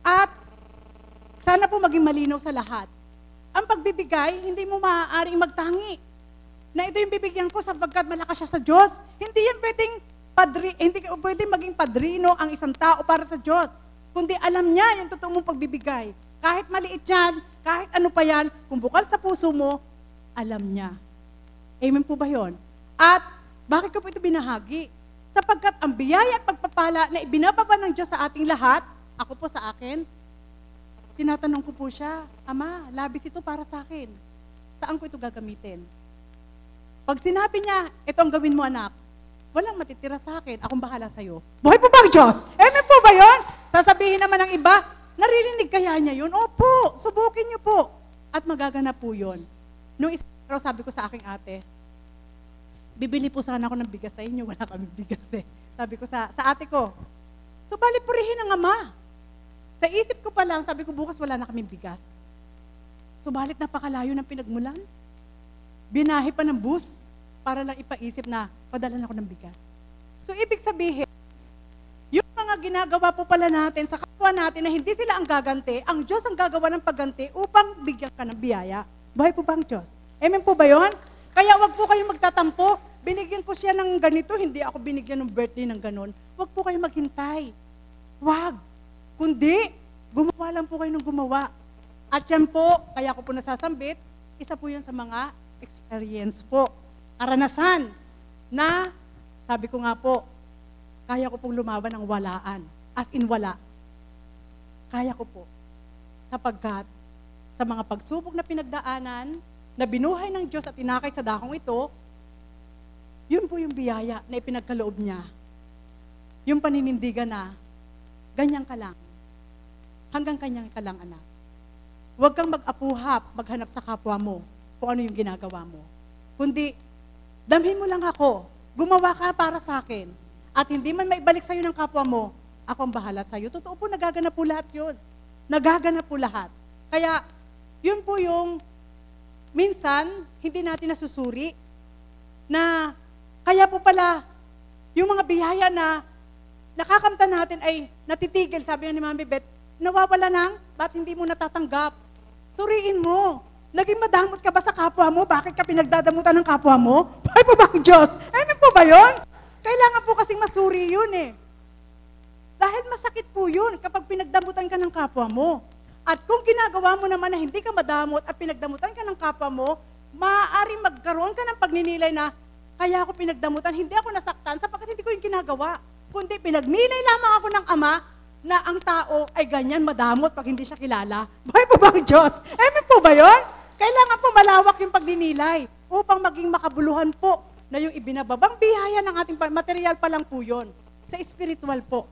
At sana po maging malinaw sa lahat. Ang pagbibigay, hindi mo maaaring magtangi. Na ito yung bibigyan ko sapagkat malakas siya sa Diyos. Hindi yan pwedeng maging padrino ang isang tao para sa Diyos. Kundi alam niya yung totoo mong pagbibigay. Kahit maliit yan, kahit ano pa yan, kung bukal sa puso mo, alam niya. Amen po ba yun? At bakit ko po ito binahagi? Sapagkat ang biyaya at pagpapala na ibinababa ng Diyos sa ating lahat, ako po sa akin, tinatanong ko po siya, Ama, labis ito para sa akin. Saan ko ito gagamitin? Pag sinabi niya, ito ang gawin mo anak, walang matitira sa akin, akong bahala sa'yo. Buhay po ba ang Diyos? Amen po ba yun? Sasabihin naman ng iba, naririnig kaya niya yun? Opo, subukin niyo po. At magaganap po yun. Nung isang araw sabi ko sa aking ate, bibili po sana ako ng bigas sa inyo, wala kaming bigas eh. Sabi ko sa ate ko, so bali purihin ang Ama. Sa isip ko pa lang, sabi ko bukas wala na kaming bigas. So Subalit napakalayo ng pinagmulan. Binahe pa ng bus para lang ipaisip na padalan ako ng bigas. So ibig sabihin, yung mga ginagawa po pala natin sa kapwa natin na hindi sila ang gaganti, ang Diyos ang gagawa ng pagganti upang bigyan ka ng biyaya. Buhay po ba ang Diyos? Amen po ba yun? Kaya wag po kayong magtatampo. Binigyan ko siya ng ganito, hindi ako binigyan ng birthday ng ganon. Wag po kayong maghintay. Wag. Kundi, gumawa lang po kayo ng gumawa. At yan po, kaya ko po nasasambit, isa po yun sa mga experience po. Karanasan na, sabi ko nga po, kaya ko pong lumaban ng walaan. As in wala. Kaya ko po. Sapagkat, sa mga pagsubok na pinagdaanan, na binuhay ng Diyos at inakay sa dakong ito, yun po yung biyaya na ipinagkaloob niya. Yung paninindigan na, ganyan ka lang. Hanggang kanyang ka lang, anak. Huwag kang mag-apuhap, maghanap sa kapwa mo kung ano yung ginagawa mo. Kundi, damhin mo lang ako. Gumawa ka para sa akin. At hindi man maibalik sa'yo ng kapwa mo, ako ang bahala sa'yo. Totoo po, nagaganap po lahat yun. Nagaganap po lahat. Kaya, yun po yung minsan, hindi natin nasusuri na kaya po pala, yung mga biyaya na nakakamta natin ay natitigil, sabi nga ni Mami Beth, nawawala nang, ba't hindi mo natatanggap? Suriin mo. Naging madamot ka ba sa kapwa mo? Bakit ka pinagdadamutan ng kapwa mo? Buhay po ba ang Diyos? Amen po ba yun? Kailangan po kasing masuri yun eh. Dahil masakit po yun kapag pinagdamutan ka ng kapwa mo. At kung ginagawa mo naman na hindi ka madamot at pinagdamutan ka ng kapwa mo, maaaring magkaroon ka ng pagninilay na kaya ako pinagdamutan, hindi ako nasaktan sapagkat hindi ko yung ginagawa. Kundi pinagnilay lamang ako ng Ama na ang tao ay ganyan madamot pag hindi siya kilala. Buhay po ba ang Diyos? Amen po ba yun? Kailangan po malawak yung pagninilay upang maging makabuluhan po na yung ibinababang biyaya ng ating material pa lang po yun. Sa spiritual po.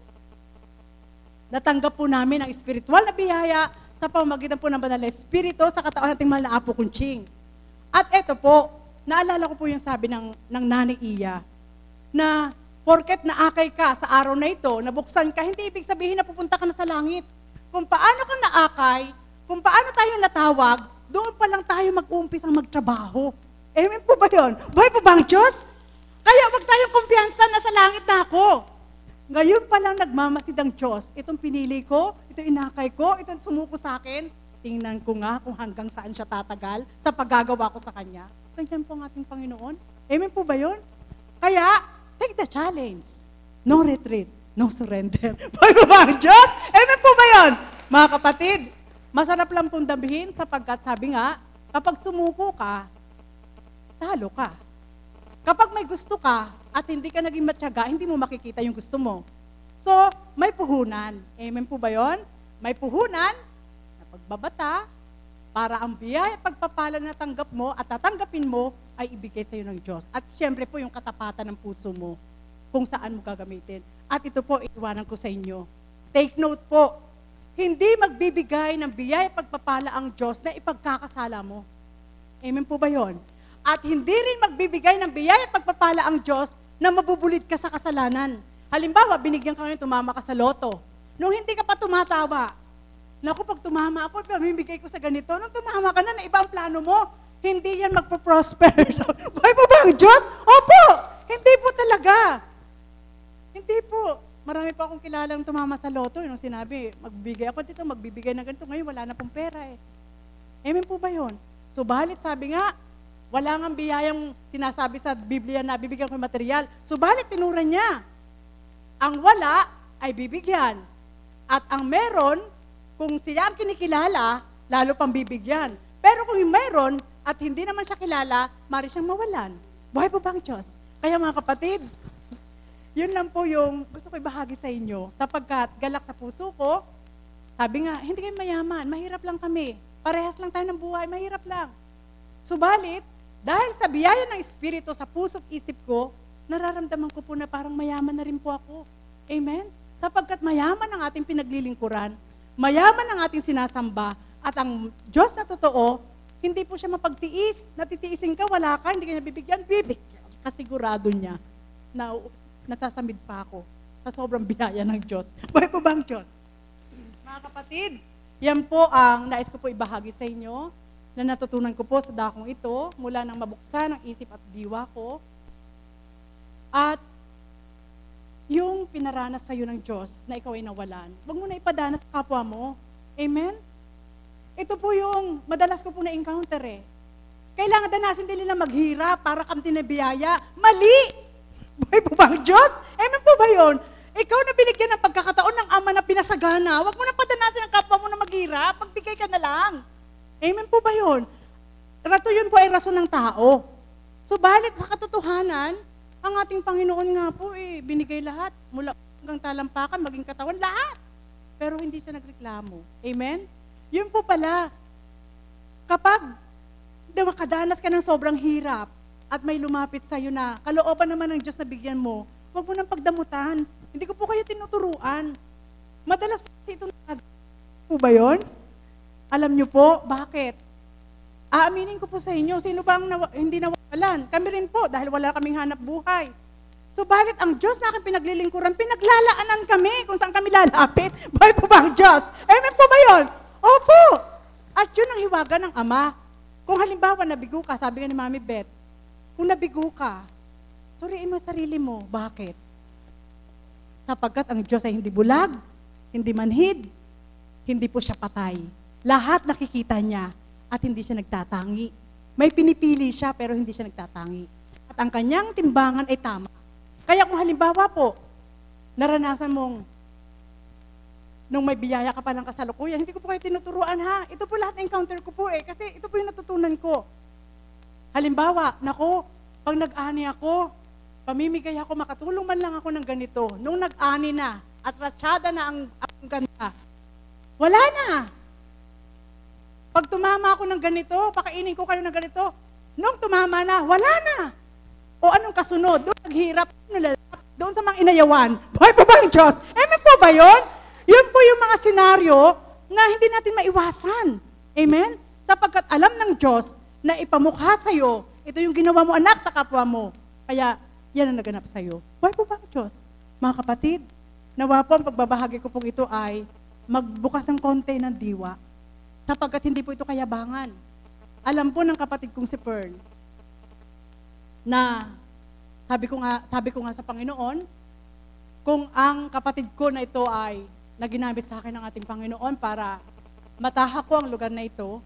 Natanggap po namin ang spiritual na biyaya sa pamamagitan po ng Banal na Espiritu sa katawan nating mahal na Apo Kunching. At eto po, naalala ko po yung sabi ng Nanay Iya, na porket naakay ka sa araw na ito, nabuksan ka, hindi ibig sabihin na pupunta ka na sa langit. Kung paano ka naakay, kung paano tayo natawag, doon pa lang tayo mag-uumpisang magtrabaho. Amen po ba yun? Buhay po ba ang Diyos? Kaya wag tayong kumpiyansa na sa langit na ako. Ngayon pa lang nagmamasid ang Diyos. Itong pinili ko, itong inakay ko, itong sumuko sa akin. Tingnan ko nga kung hanggang saan siya tatagal sa paggagawa ko sa Kanya. Ganyan po ang ating Panginoon. Amen po ba yun? Kaya, take the challenge. No retreat, no surrender. Buhay po ba ang Diyos? Amen po ba yun? Mga kapatid, masarap lang pong dambihin sapagkat sabi nga, kapag sumuko ka, talo ka. Kapag may gusto ka at hindi ka naging matyaga, hindi mo makikita yung gusto mo. So, may puhunan. Amen po ba yun? May puhunan na pagbabata para ang biyaya at pagpapala na tanggap mo at tatanggapin mo ay ibigay sa iyo ng Diyos. At siyempre po yung katapatan ng puso mo kung saan mo gagamitin. At ito po, iiwanan ko sa inyo. Take note po, hindi magbibigay ng biyaya at pagpapala ang Diyos na ipagkakasala mo. Amen po ba yun? At hindi rin magbibigay ng biyaya at pagpapala ang Diyos na mabubulit ka sa kasalanan. Halimbawa, binigyan ka ngayon, tumama ka sa loto. Nung hindi ka pa tumatawa, naku, pag tumama ako, pamimigay ko sa ganito. Nung tumama ka na iba ang plano mo, hindi yan magpo-prosper. Buhay po ba ang Diyos? Opo! Hindi po talaga. Hindi po. Marami pa akong kilalang tumama sa loto. Nung sinabi, magbibigay ako dito, magbibigay ng ganito. Ngayon, wala na pong pera eh. Amen po ba yun? So, balit sabi nga, wala nga biyayang sinasabi sa Biblia na bibigyan ko yung material. Subalit tinuran niya. Ang wala ay bibigyan. At ang meron, kung siya ang kinikilala, lalo pang bibigyan. Pero kung yung meron at hindi naman siya kilala, mari siyang mawalan. Buhay po ba ang Diyos? Kaya mga kapatid, yun lang po yung gusto ko ibahagi sa inyo. Sapagkat galak sa puso ko, sabi nga, hindi kayo mayaman, mahirap lang kami. Parehas lang tayo ng buhay, mahirap lang. Subalit, dahil sa biyaya ng Espiritu sa puso't isip ko, nararamdaman ko po na parang mayaman na rin po ako. Amen? Sapagkat mayaman ang ating pinaglilingkuran, mayaman ang ating sinasamba, at ang Diyos na totoo, hindi po siya mapagtiis. Natitiisin ka, wala ka, hindi ka niya bibigyan, bibigyan. Kasigurado niya na nasasamid pa ako sa sobrang biyaya ng Diyos. Buhay po ba ang Diyos? Mga kapatid, yan po ang nais ko po ibahagi sa inyo. na natutunan ko po sa dakong ito mula nang mabuksan ang isip at diwa ko. At yung pinaranas sa'yo ng Diyos na ikaw ay nawalan, huwag mo na ipadanas sa kapwa mo. Amen? Ito po yung madalas ko po na-encounter eh. Kailangan danasin din nila maghirap para kamti na biyaya. Mali! Buhay po ba ang Diyos? Amen po ba yun? Ikaw na binigyan ng pagkakataon ng Ama na pinasagana, huwag mo na padanasin ang kapwa mo na maghirap, magbigay ka na lang. Amen po ba yun? Rato yun po ay rason ng tao. Subalit sa katotohanan, ang ating Panginoon nga po binigay lahat, mula hanggang talampakan, maging katawan, lahat. Pero hindi siya nagreklamo. Amen? Yun po pala, kapag makadanas ka ng sobrang hirap at may lumapit sa'yo na kalooban naman ng Diyos na bigyan mo, huwag mo nang pagdamutan. Hindi ko po kayo tinuturuan. Madalas po kasi ito po ba yun? Alam niyo po, bakit? Aaminin ko po sa inyo, sino ba ang hindi nawalan? Kami rin po, dahil wala kaming hanap buhay. Subalit ang Diyos na aking pinaglilingkuran, pinaglalaanan kami kung saan kami lalapit. Buhay po ba ang Diyos? Amen po ba yun? Opo! At yun ang hiwaga ng Ama. Kung halimbawa nabigo ka, sabi nga ni Mami Beth, kung nabigo ka, suriin mo sarili mo. Bakit? Sapagkat ang Diyos ay hindi bulag, hindi manhid, hindi po siya patay. Lahat nakikita niya at hindi siya nagtatangi. May pinipili siya pero hindi siya nagtatangi. At ang kanyang timbangan ay tama. Kaya kung halimbawa po, naranasan mong nung may biyaya ka pa ng kasalukuyan, hindi ko po kayo tinuturuan ha. Ito po lahat na encounter ko po kasi ito po yung natutunan ko. Halimbawa, nako, pag nag-ani ako, pamimigay ako, makatulong man lang ako ng ganito. Nung nag-ani na at ratsyada na ang ganda, wala na. Pag tumama ako ng ganito, pakainin ko kayo ng ganito, nung tumama na, wala na. O anong kasunod? Doon naghirap, doon sa mga inayawan. Buhay pa ba ang Diyos? Amen po ba yun? Yun po yung mga senaryo na hindi natin maiwasan. Amen? Sapagkat alam ng Diyos na ipamukha sa'yo, ito yung ginawa mo anak sa kapwa mo. Kaya, yan ang naganap sa'yo. Buhay po ba ang Diyos? Mga kapatid, nawa po ang pagbabahagi ko pong ito ay magbukas ng konti ng diwa. Sapagkat hindi po ito kayabangan. Alam po ng kapatid kong si Pearl, na sabi ko nga sa Panginoon, kung ang kapatid ko na ito ay na ginamit sa akin ng ating Panginoon para matahak ko ang lugar na ito,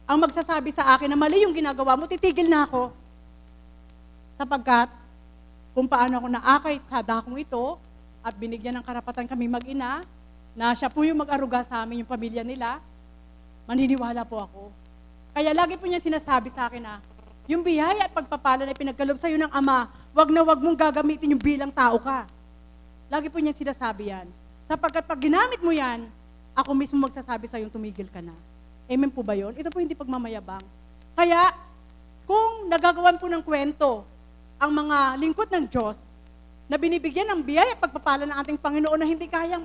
ang magsasabi sa akin na mali yung ginagawa mo, titigil na ako. Sapagkat kung paano ako naakay sa dakong ito at binigyan ng karapatan kami mag-ina, na siya po yung mag-aruga sa amin, yung pamilya nila, maniniwala po ako. Kaya lagi po niya sinasabi sa akin na, yung biyaya at pagpapala na pinagkalob sa'yo ng Ama, wag na wag mong gagamitin yung bilang tao ka. Lagi po niya sinasabi yan. Sapagkat pag ginamit mo yan, ako mismo magsasabi sa'yo, tumigil ka na. Amen po ba yun? Ito po hindi pagmamayabang. Kaya, kung nagagawan po ng kwento ang mga lingkod ng Diyos na binibigyan ng biyaya at pagpapala ng ating Panginoon na hindi kayang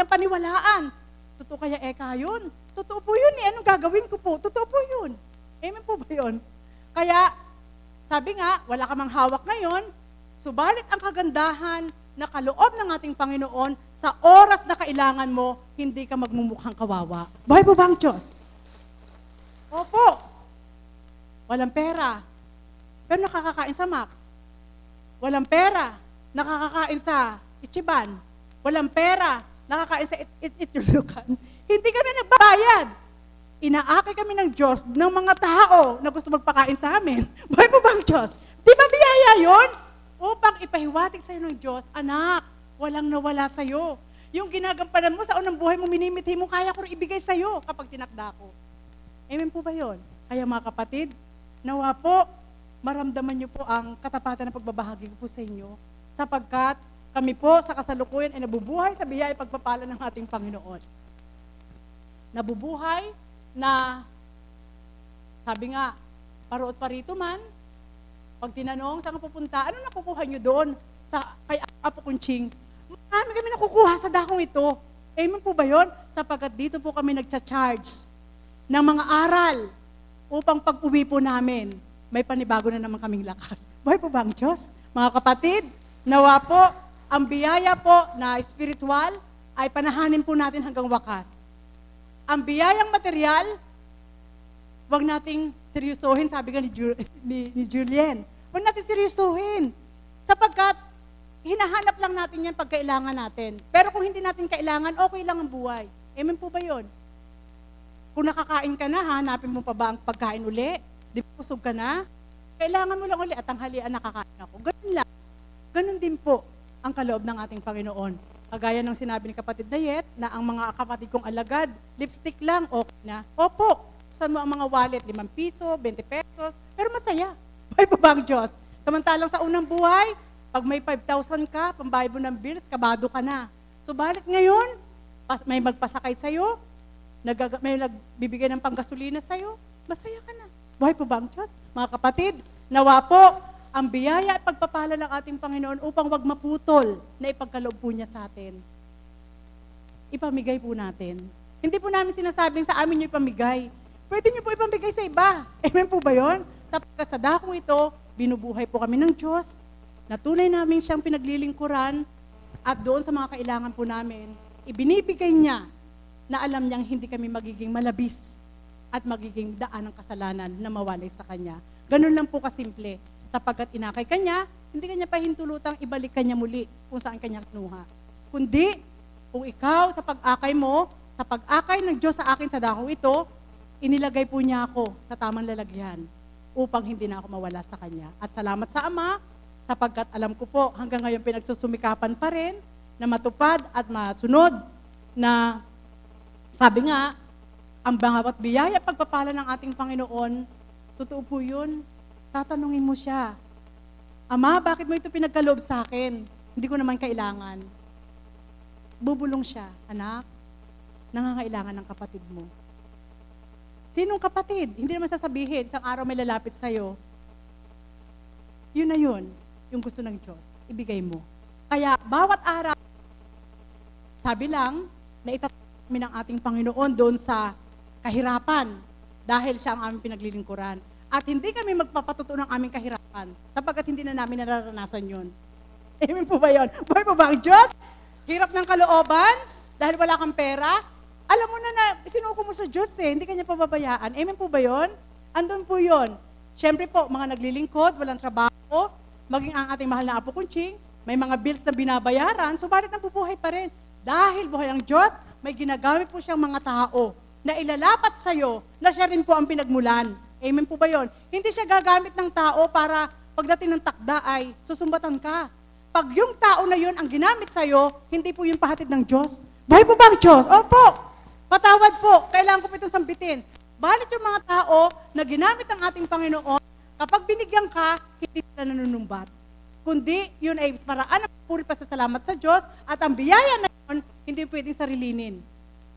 paniwalaan, totoo kaya yun? Totoo po yun eh. Anong gagawin ko po? Totoo po yun. Amen po ba yun? Kaya, sabi nga, wala ka mang hawak ngayon, subalit ang kagandahan na kaloob ng ating Panginoon, sa oras na kailangan mo, hindi ka magmumukhang kawawa. Buhay po ba ang Diyos? Opo. Walang pera. Pero nakakakain sa Max. Walang pera. Nakakakain sa Ichiban. Walang pera. Nakakain sa Itulukan. Hindi kami nagbabayad. Inaakay kami ng Diyos ng mga tao na gusto magpakain sa amin. Buhay po ba ang Diyos? Di ba biyaya yun? Upang ipahiwatig sa'yo ng Diyos, anak, walang nawala sa'yo. Yung ginagampanan mo sa unang buhay mo, minimithi mo, kaya ko rin ibigay sa'yo kapag tinakda ko. Amen po ba yun? Kaya mga kapatid, nawa po, maramdaman niyo po ang katapatan ng pagbabahagi ko po sa inyo, sapagkat kami po sa kasalukuyan ay nabubuhay sa biyaya pagpapala ng ating Panginoon. Nabubuhay na, sabi nga, paroot parito man, pag tinanong, saan ka pupunta, ano nakukuha nyo doon kay Apo Kunching? Marami kami nakukuha sa dakong ito. Amen po ba yun? Sapagkat dito po kami nagcha-charge ng mga aral upang pag-uwi po namin, may panibago na naman kaming lakas. Buhay po ba ang Diyos? Mga kapatid, nawa po, ang biyaya po na spiritual ay panahanin po natin hanggang wakas. Ang biyayang material, Huwag nating seryosohin, sabi nga ni Julien. Huwag natin seryosohin. Sapagkat, hinahanap lang natin yan pag kailangan natin. Pero kung hindi natin kailangan, okay lang ang buhay. Amen po ba yun? Kung nakakain ka na, hanapin mo pa ba ang pagkain uli? Di ba busog ka na? Kailangan mo lang uli at tanghalian nakakain ako. Ganun lang. Ganun din po ang kaloob ng ating Panginoon. Kagaya ng sinabi ni kapatid Dayet, na ang mga kapatid kong alagad, lipstick lang, okay na. Opo, saan mo ang mga wallet? 5 piso, 20 pesos, pero masaya. Buhay po ba ang Diyos? Samantalang sa unang buhay, pag may 5,000 ka, pambayad mo ng bills, kabado ka na. Subalit ngayon, may magpasakay sa'yo, may nagbibigay ng panggasolina sa'yo, masaya ka na. Buhay po ba ang Diyos? Mga kapatid, nawa po, ang biyaya at pagpapala ng ating Panginoon upang wag maputol na ipagkaloob po niya sa atin. Ipamigay po natin. Hindi po namin sinasabing sa amin niyo ipamigay. Pwede niyo po ipamigay sa iba. Amen po ba yun? Sapagkat sa dakong ito, binubuhay po kami ng Diyos, na tunay namin siyang pinaglilingkuran, at doon sa mga kailangan po namin, ibinibigay niya na alam niyang hindi kami magiging malabis at magiging daan ng kasalanan na mawalay sa Kanya. Ganun lang po kasimple. Sapagkat inakay Kanya, hindi Kanya pahintulutang ibalik Kanya muli kung saan Kanya kinuha. Kundi, kung ikaw sa pag-akay mo, sa pag-akay ng Diyos sa akin sa dakong ito, inilagay po niya ako sa tamang lalagyan upang hindi na ako mawala sa Kanya. At salamat sa Ama, sapagkat alam ko po hanggang ngayon pinagsusumikapan pa rin na matupad at masunod na sabi nga, ang bawat biyaya at pagpapala ng ating Panginoon, totoo po yun, tatanungin mo siya, Ama, bakit mo ito pinagkaloob sa akin? Hindi ko naman kailangan. Bubulong siya, anak, nangangailangan ng kapatid mo. Sinong kapatid? Hindi naman sasabihin, isang araw may lalapit sa'yo. Yun na yun, yung gusto ng Diyos. Ibigay mo. Kaya, bawat araw, sabi lang, na itatapos kami ng ating Panginoon doon sa kahirapan dahil siya ang aming pinaglilingkuran. At hindi kami magpapatuto ng aming kahirapan sapagkat hindi na namin nararanasan yun. Amen po ba yun? Buhay po ba ang Diyos? Hirap ng kalooban dahil wala kang pera? Alam mo na sinuko mo sa Diyos eh, hindi kanya pababayaan. Amen po ba yun? Andun po yun. Siyempre po, mga naglilingkod, walang trabaho, maging ang ating mahal na Apo Kunching, may mga bills na binabayaran, subalit nabubuhay pa rin. Dahil buhay ang Diyos, may ginagamit po siyang mga tao na ilalapat sa'yo na siya rin po ang pinagmulan. Amen po ba yun? Hindi siya gagamit ng tao para pagdating ng takda ay susumbatan ka. Pag yung tao na yun ang ginamit sa'yo, hindi po yung pahatid ng Diyos. Buhay po ba ang Diyos? Opo! Patawad po, kailangan ko po itong sambitin. Balit yung mga tao na ginamit ng ating Panginoon, kapag binigyan ka, hindi sila nanunumbat. Kundi, yun ay paraan ng puri pasasalamat sa Diyos at ang biyaya na yun, hindi pwedeng sarilinin.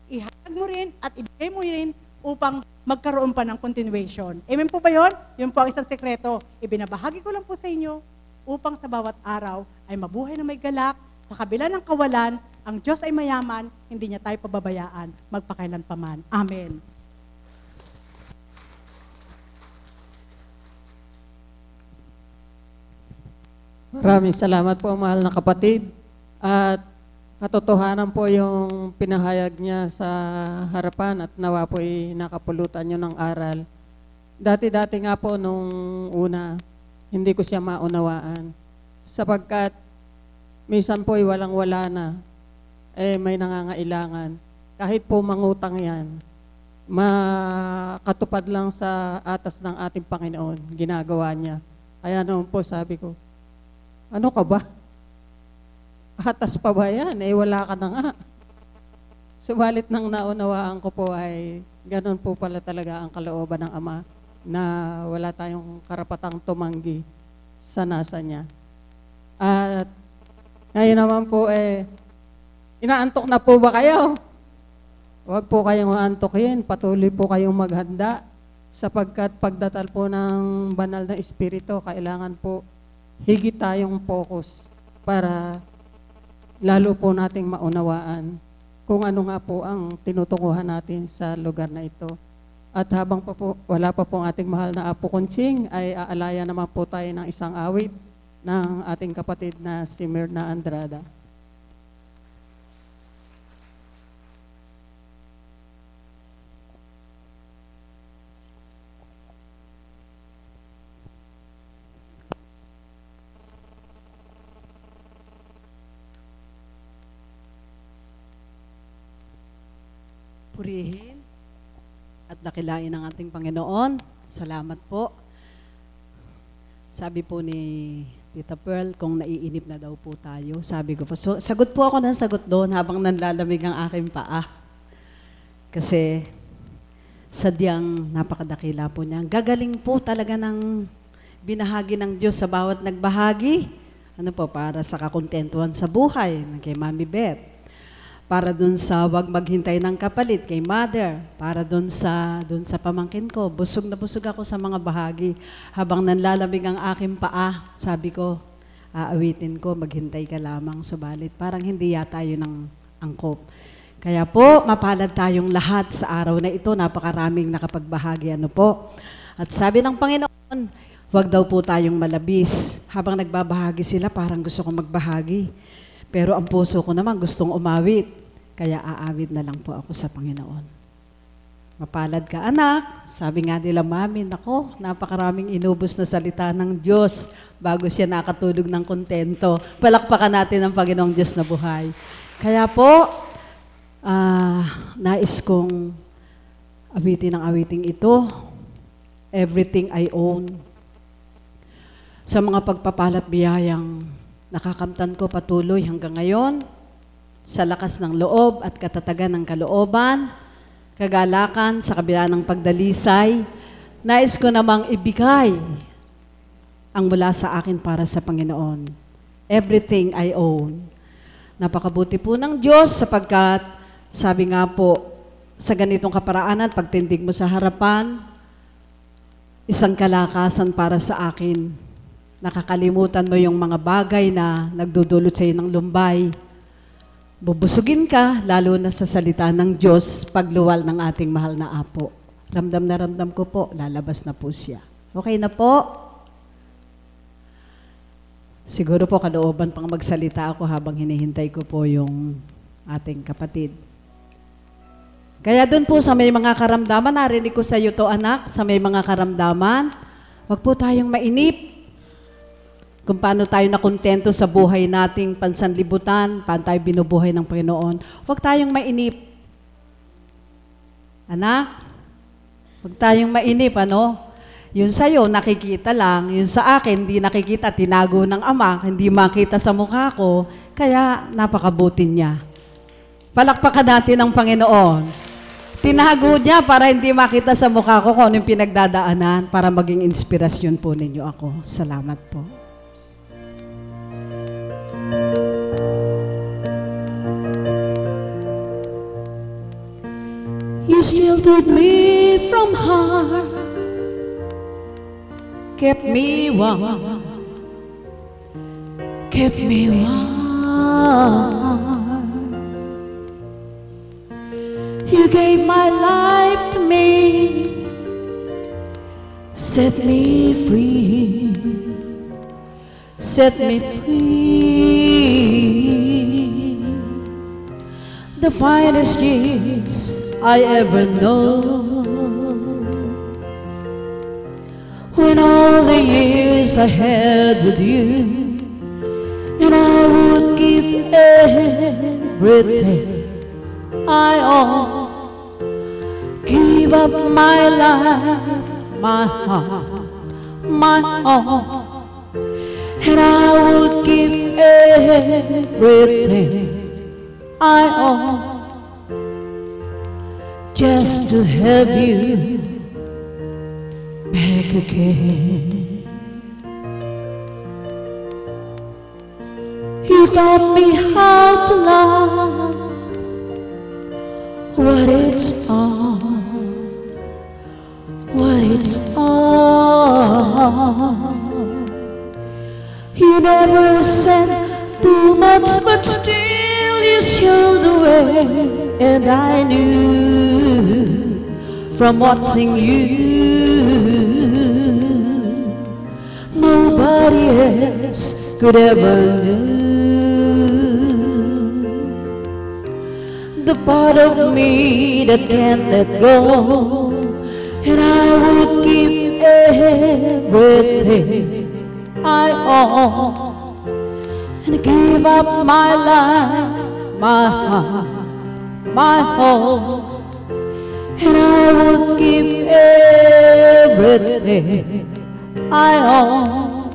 Ihayag mo rin at ibigay mo rin upang magkaroon pa ng continuation. Amen po ba yun? Yun po ang isang sekreto. Ibinabahagi ko lang po sa inyo upang sa bawat araw ay mabuhay na may galak, sa kabila ng kawalan, ang Diyos ay mayaman, hindi niya tayo pababayaan, magpakailanpaman. Amen. Maraming salamat po, mahal na kapatid. At katotohanan po yung pinahayag niya sa harapan at nawa po ay nakapulutan nyo ng aral. Dati-dati nga po nung una, hindi ko siya maunawaan. Sapagkat minsan po ay walang-wala na, may nangangailangan. Kahit po mangutang yan, makatupad lang sa atas ng ating Panginoon, ginagawa niya. Kaya noon po sabi ko, ano ka ba? Atas pa ba yan? Wala ka na nga. Subalit nang naunawaan ko po ay ganun po pala talaga ang kalooban ng Ama na wala tayong karapatang tumanggi sa nasa niya. At ngayon naman po inaantok na po ba kayo? Huwag po kayong aantokin. Patuloy po kayong maghanda sapagkat pagdatal po ng banal na Espiritu, kailangan po higit tayong focus para lalo po nating maunawaan kung ano nga po ang tinutukuhan natin sa lugar na ito. At habang pa po, wala pa po ang ating mahal na Apo Kunching, ay aalaya naman po tayo ng isang awit ng ating kapatid na si Myrna Andrada. purihin at dakilain ng ating Panginoon. Salamat po. Sabi po ni Tita Pearl, kung naiinip na daw po tayo, sabi ko po, so, sagot po ako ng sagot doon habang nanlalamig ang aking paa. Kasi sadyang napakadakila po niya. Gagaling po talaga ng binahagi ng Diyos sa bawat nagbahagi. Ano po, para sa kakontentuhan sa buhay, kay Mami Beth. Para dun sa wag maghintay ng kapalit, kay Mother. Para dun sa pamangkin ko. Busog na busog ako sa mga bahagi. Habang nanlalamig ang aking paa, sabi ko, aawitin ko, maghintay ka lamang, subalit. Parang hindi yata yun ang angkop. Kaya po, mapalad tayong lahat sa araw na ito. Napakaraming nakapagbahagi. Ano po? At sabi ng Panginoon, huwag daw po tayong malabis. Habang nagbabahagi sila, parang gusto kong magbahagi. Pero ang puso ko naman gustong umawit. Kaya aawit na lang po ako sa Panginoon. Mapalad ka, anak. Sabi nga nila, Mami, nako, napakaraming inubos na salita ng Diyos bago siya nakatulog ng kontento. Palakpakan natin ang Panginoong Diyos na buhay. Kaya po, nais kong awitin ang awiting ito. Everything I own. Sa mga pagpapalat biyayang nakakamtan ko patuloy hanggang ngayon, sa lakas ng loob at katatagan ng kalooban, kagalakan sa kabila ng pagdalisay, nais ko namang ibigay ang mula sa akin para sa Panginoon. Everything I own. Napakabuti po ng Diyos sapagkat sabi nga po, sa ganitong kaparaanan, pagtindig mo sa harapan, isang kalakasan para sa akin. Nakakalimutan mo yung mga bagay na nagdudulot sa iyo ng lumbay. Bubusugin ka, lalo na sa salita ng Diyos, pagluwal ng ating mahal na Apo. Ramdam na ramdam ko po, lalabas na po siya. Okay na po? Siguro po kalooban pang magsalita ako habang hinihintay ko po yung ating kapatid. Kaya doon po sa may mga karamdaman, narinig ko sa iyo to anak, sa may mga karamdaman, wag po tayong mainip. Kung paano tayo nakontento sa buhay nating pansanlibutan, paano tayo binubuhay ng Panginoon. Huwag tayong mainip. Anak, huwag tayong mainip, ano? Yun sa'yo, nakikita lang. Yun sa akin, hindi nakikita, tinago ng Ama, hindi makita sa mukha ko. Kaya, napakabuti niya. Palakpakan natin ang Panginoon. Tinago niya para hindi makita sa mukha ko kung anong pinagdadaanan para maging inspirasyon po ninyo ako. Salamat po. You sheltered me from harm, kept me warm, kept me warm. You gave my life to me, set me free, set me free. The finest years I ever know, when all the years I had with you, and I would give everything I own, give up my life, my heart, my all, and I would give everything I own, just to have you back again. You taught me how to love, what it's all, what it's all. You never said too much, but still you showed the way, and I knew from watching you, nobody else could ever know the part of me that can't let go, and I would give everything I own, and give up my life, my heart, my home, and I would give everything I own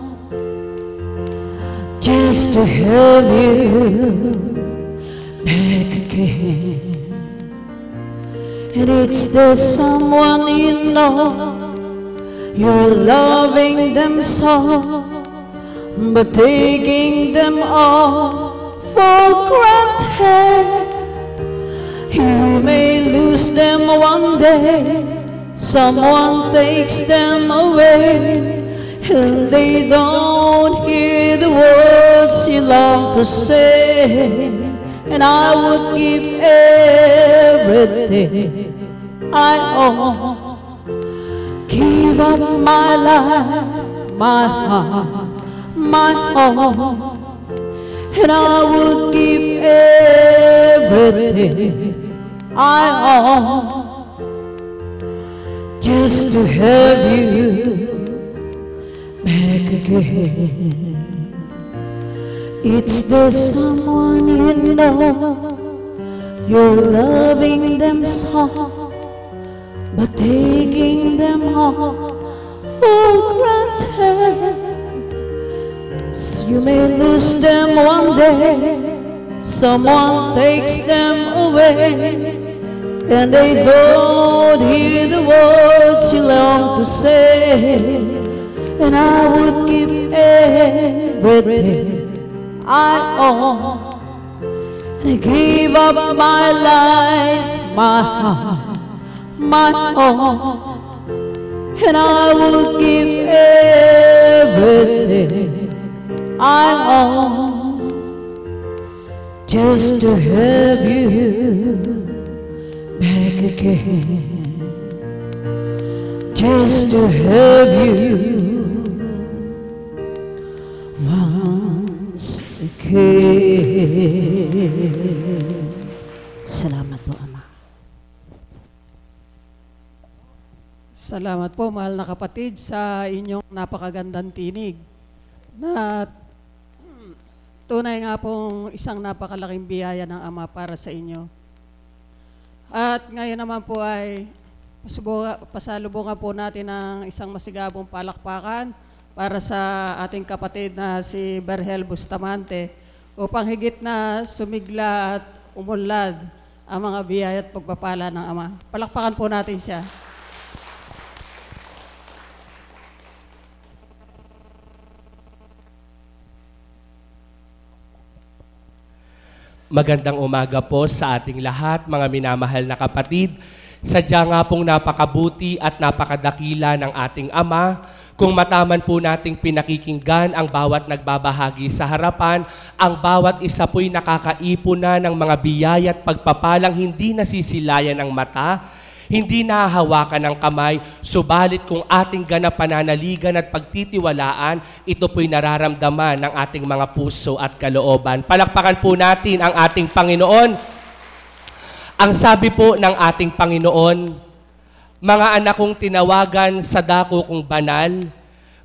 just to have you back again. And it's the someone you know, you're loving them so, but taking them all for granted. You may lose them one day, someone takes them away, and they don't hear the words you long to say. And I would give everything I own, give up my life, my heart, my home, and I would give everything I own just to have you back again. It's the someone you know, you're loving them so, but taking them all for granted. You may lose them one day, someone takes them away, and they don't hear the words you long to say. And I would give everything I own, and I give up my life, my heart, my home, and I would give everything I own just to have you back again, just to have you once again. Salamat po, Ama. Salamat po, mahal na kapatid, sa inyong napakagandang tinig. Na tunay nga pong isang napakalaking biyaya ng Ama para sa inyo. At ngayon naman po ay pasalubungan po natin ng isang masigabong palakpakan para sa ating kapatid na si Berhel Bustamante upang higit na sumigla at umunlad ang mga biyaya at pagpapala ng Ama. Palakpakan po natin siya. Magandang umaga po sa ating lahat, mga minamahal na kapatid. Sadya nga pong napakabuti at napakadakila ng ating Ama kung mataman po nating pinakikinggan ang bawat nagbabahagi sa harapan, ang bawat isa po'y nakakaipon na ng mga biyaya at pagpapalang hindi nasisilayan ng mata, hindi nahahawakan ng kamay, subalit kung ating ganap pananaligan at pagtitiwalaan, ito po'y nararamdaman ng ating mga puso at kalooban. Palakpakan po natin ang ating Panginoon. Ang sabi po ng ating Panginoon, mga anak kong tinawagan sa dako kong banal,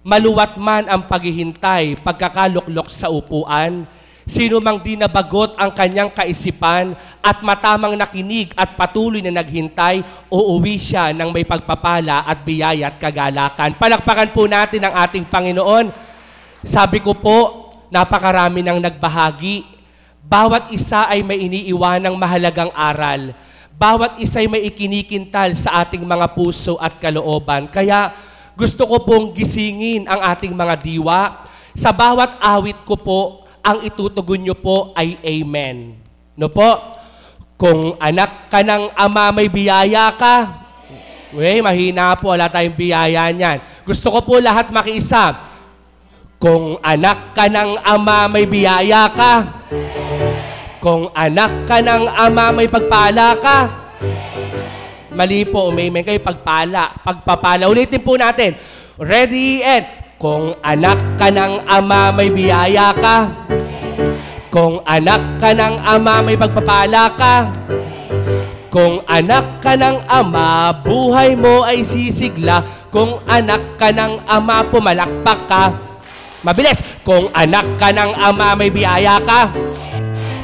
maluwat man ang paghihintay, pagkakaluklok sa upuan, sino mang di nabagot ang kanyang kaisipan at matamang nakinig at patuloy na naghintay, uuwi siya ng may pagpapala at biyaya at kagalakan. Palakpakan po natin ang ating Panginoon. Sabi ko po, napakarami ng nagbahagi. Bawat isa ay may iniiwanang mahalagang aral. Bawat isa ay may ikinikintal sa ating mga puso at kalooban. Kaya gusto ko pong gisingin ang ating mga diwa. Sa bawat awit ko po, ang itutugon nyo po ay Amen. No po? Kung anak ka ng Ama, may biyaya ka. Uy, mahina po, wala tayong biyaya niyan. Gusto ko po lahat makiisa. Kung anak ka ng Ama, may biyaya ka. Kung anak ka ng Ama, may pagpala ka. Mali po, may kayo pagpala. Pagpapala. Ulitin po natin. Ready and... Kung anak ka ng Ama, may biyaya ka. Kung anak ka ng Ama, may pagpapala ka. Kung anak ka ng Ama, buhay mo ay sisigla. Kung anak ka ng Ama, pumalakpak ka. Mabilis! Kung anak ka ng Ama, may biyaya ka.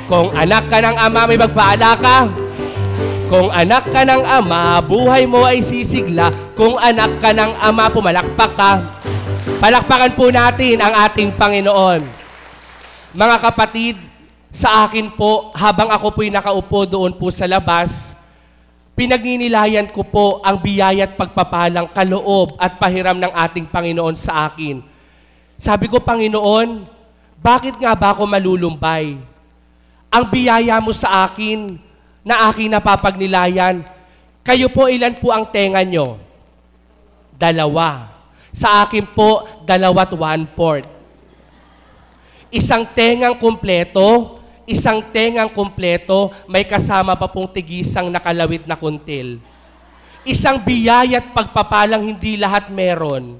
Kung anak ka ng Ama, may pagpapala ka. Kung anak ka ng Ama, buhay mo ay sisigla. Kung anak ka ng Ama, pumalakpak ka. Palakpakan po natin ang ating Panginoon. Mga kapatid, sa akin po, habang ako po'y nakaupo doon po sa labas, pinagninilayan ko po ang biyaya at pagpapalang kaloob at pahiram ng ating Panginoon sa akin. Sabi ko, Panginoon, bakit nga ba ako malulumbay? Ang biyaya mo sa akin, na aking napapagnilayan, kayo po, ilan po ang tenga nyo? 2. Sa akin po, 2 1/4. Isang tengang kumpleto, may kasama pa pong tigisang nakalawit na kuntil. Isang biyaya at pagpapalang hindi lahat meron.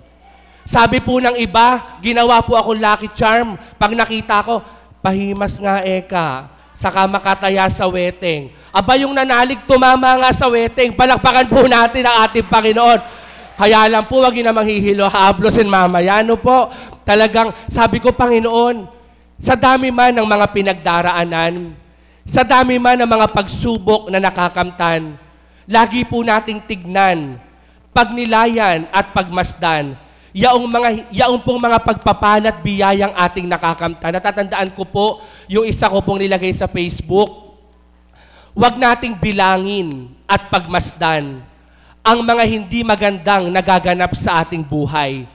Sabi po ng iba, ginawa po akong lucky charm. Pag nakita ko, pahimas nga eka, saka makataya sa weteng. Aba, yung nanalig, tumama nga sa weteng. Palakpakan po natin ang ating Panginoon. Kaya lang po, wag yun na manghihilo, hablosin mamaya. Ano po? Talagang, sabi ko, Panginoon, sa dami man ng mga pinagdaraanan, sa dami man ng mga pagsubok na nakakamtan, lagi po nating tignan, pagnilayan at pagmasdan, yaong pong mga pagpapalat biyayang ating nakakamtan. Natatandaan ko po, yung isa ko pong nilagay sa Facebook, huwag nating bilangin at pagmasdan ang mga hindi magandang nagaganap sa ating buhay,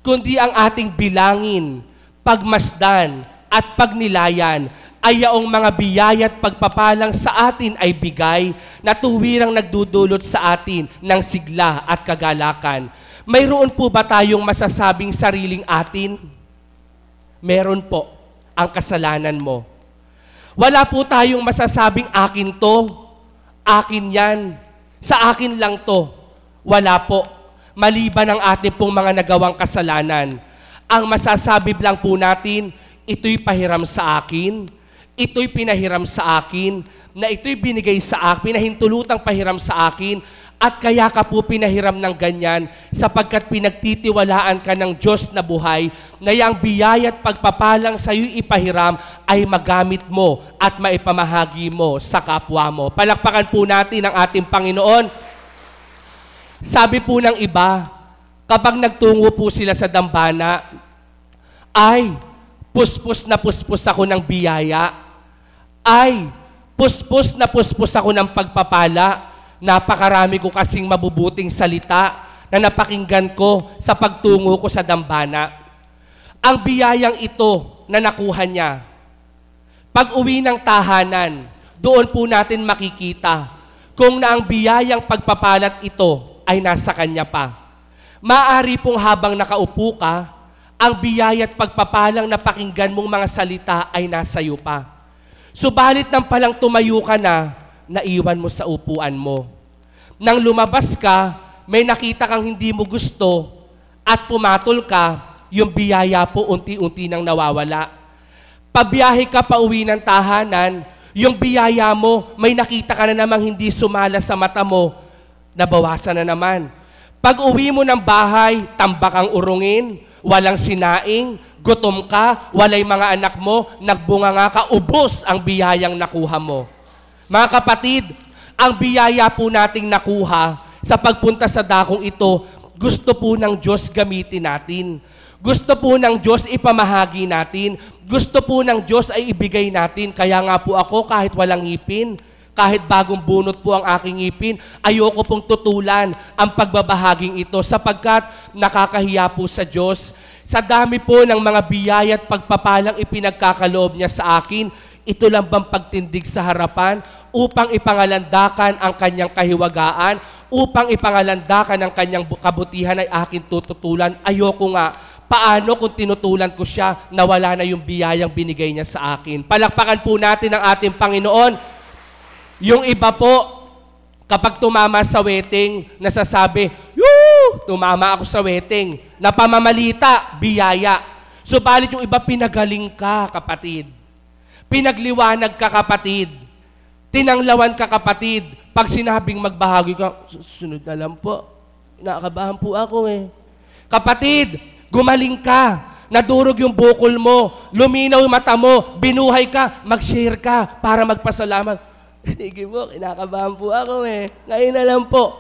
kundi ang ating bilangin, pagmasdan at pagnilayan ay yaong mga biyaya at pagpapalang sa atin ay bigay na tuwirang nagdudulot sa atin ng sigla at kagalakan. Mayroon po ba tayong masasabing sariling atin? Meron po, ang kasalanan mo. Wala po tayong masasabing akin to, akin yan, sa akin lang to. Wala po, maliban ang ating pong mga nagawang kasalanan. Ang masasabi lang po natin, ito'y pahiram sa akin, ito'y pinahiram sa akin, na ito'y binigay sa akin, pinahintulutang pahiram sa akin, at kaya ka po pinahiram ng ganyan sapagkat pinagtitiwalaan ka ng Diyos na buhay na yung biyaya at pagpapalang sa iyo'y ipahiram ay magamit mo at maipamahagi mo sa kapwa mo. Palakpakan po natin ang ating Panginoon. Sabi po ng iba, kapag nagtungo po sila sa dambana, ay puspos na puspos ako ng biyaya, ay puspos na puspos ako ng pagpapala. Napakarami ko kasing mabubuting salita na napakinggan ko sa pagtungo ko sa dambana. Ang biyayang ito na nakuha niya, pag uwi ng tahanan, doon po natin makikita kung na ang biyayang pagpapalat ito ay nasa kanya pa. Maari pong habang nakaupo ka, ang biyaya at pagpapalang napakinggan mong mga salita ay nasa iyo pa. Subalit nang palang tumayo ka na, naiwan mo sa upuan mo. Nang lumabas ka, may nakita kang hindi mo gusto at pumatol ka, yung biyaya po unti-unti nang nawawala. Pabiyahe ka pa uwi ng tahanan, yung biyaya mo, may nakita ka na namang hindi sumala sa mata mo, nabawasan na naman. Pag uwi mo ng bahay, tambak ang urungin, walang sinaing, gutom ka, walay mga anak mo, nagbunga nga ka, ubos ang biyayang nakuha mo. Mga kapatid, ang biyaya po nating nakuha sa pagpunta sa dakong ito, gusto po ng Diyos gamitin natin. Gusto po ng Diyos ipamahagi natin. Gusto po ng Diyos ay ibigay natin. Kaya nga po ako kahit walang ngipin, kahit bagong bunot po ang aking ngipin, ayoko pong tutulan ang pagbabahaging ito sapagkat nakakahiya po sa Diyos. Sa dami po ng mga biyaya at pagpapalang ipinagkakaloob niya sa akin, ito lang bang pagtindig sa harapan upang ipangalandakan ang kanyang kahiwagaan, upang ipangalandakan ang kanyang kabutihan ay akin tututulan? Ayoko nga. Paano kung tinutulan ko siya na wala na yung biyayang binigay niya sa akin? Palakpakan po natin ang ating Panginoon. Yung iba po, kapag tumama sa wedding, nasasabi, "Yoo! Tumama ako sa wedding." Napamamalita, biyaya. Subalit yung iba, pinagaling ka, kapatid. Pinagliwanag ka, kapatid. Tinanglawan ka, kapatid. Pag sinabing magbahagi ka, susunod na lang po. Nakakabahan po ako eh. Kapatid, gumaling ka. Nadurog yung bukol mo. Luminaw yung mata mo. Binuhay ka. Mag-share ka para magpasalamat. Sige po, kinakabahan po ako eh. Ngayon na lang po.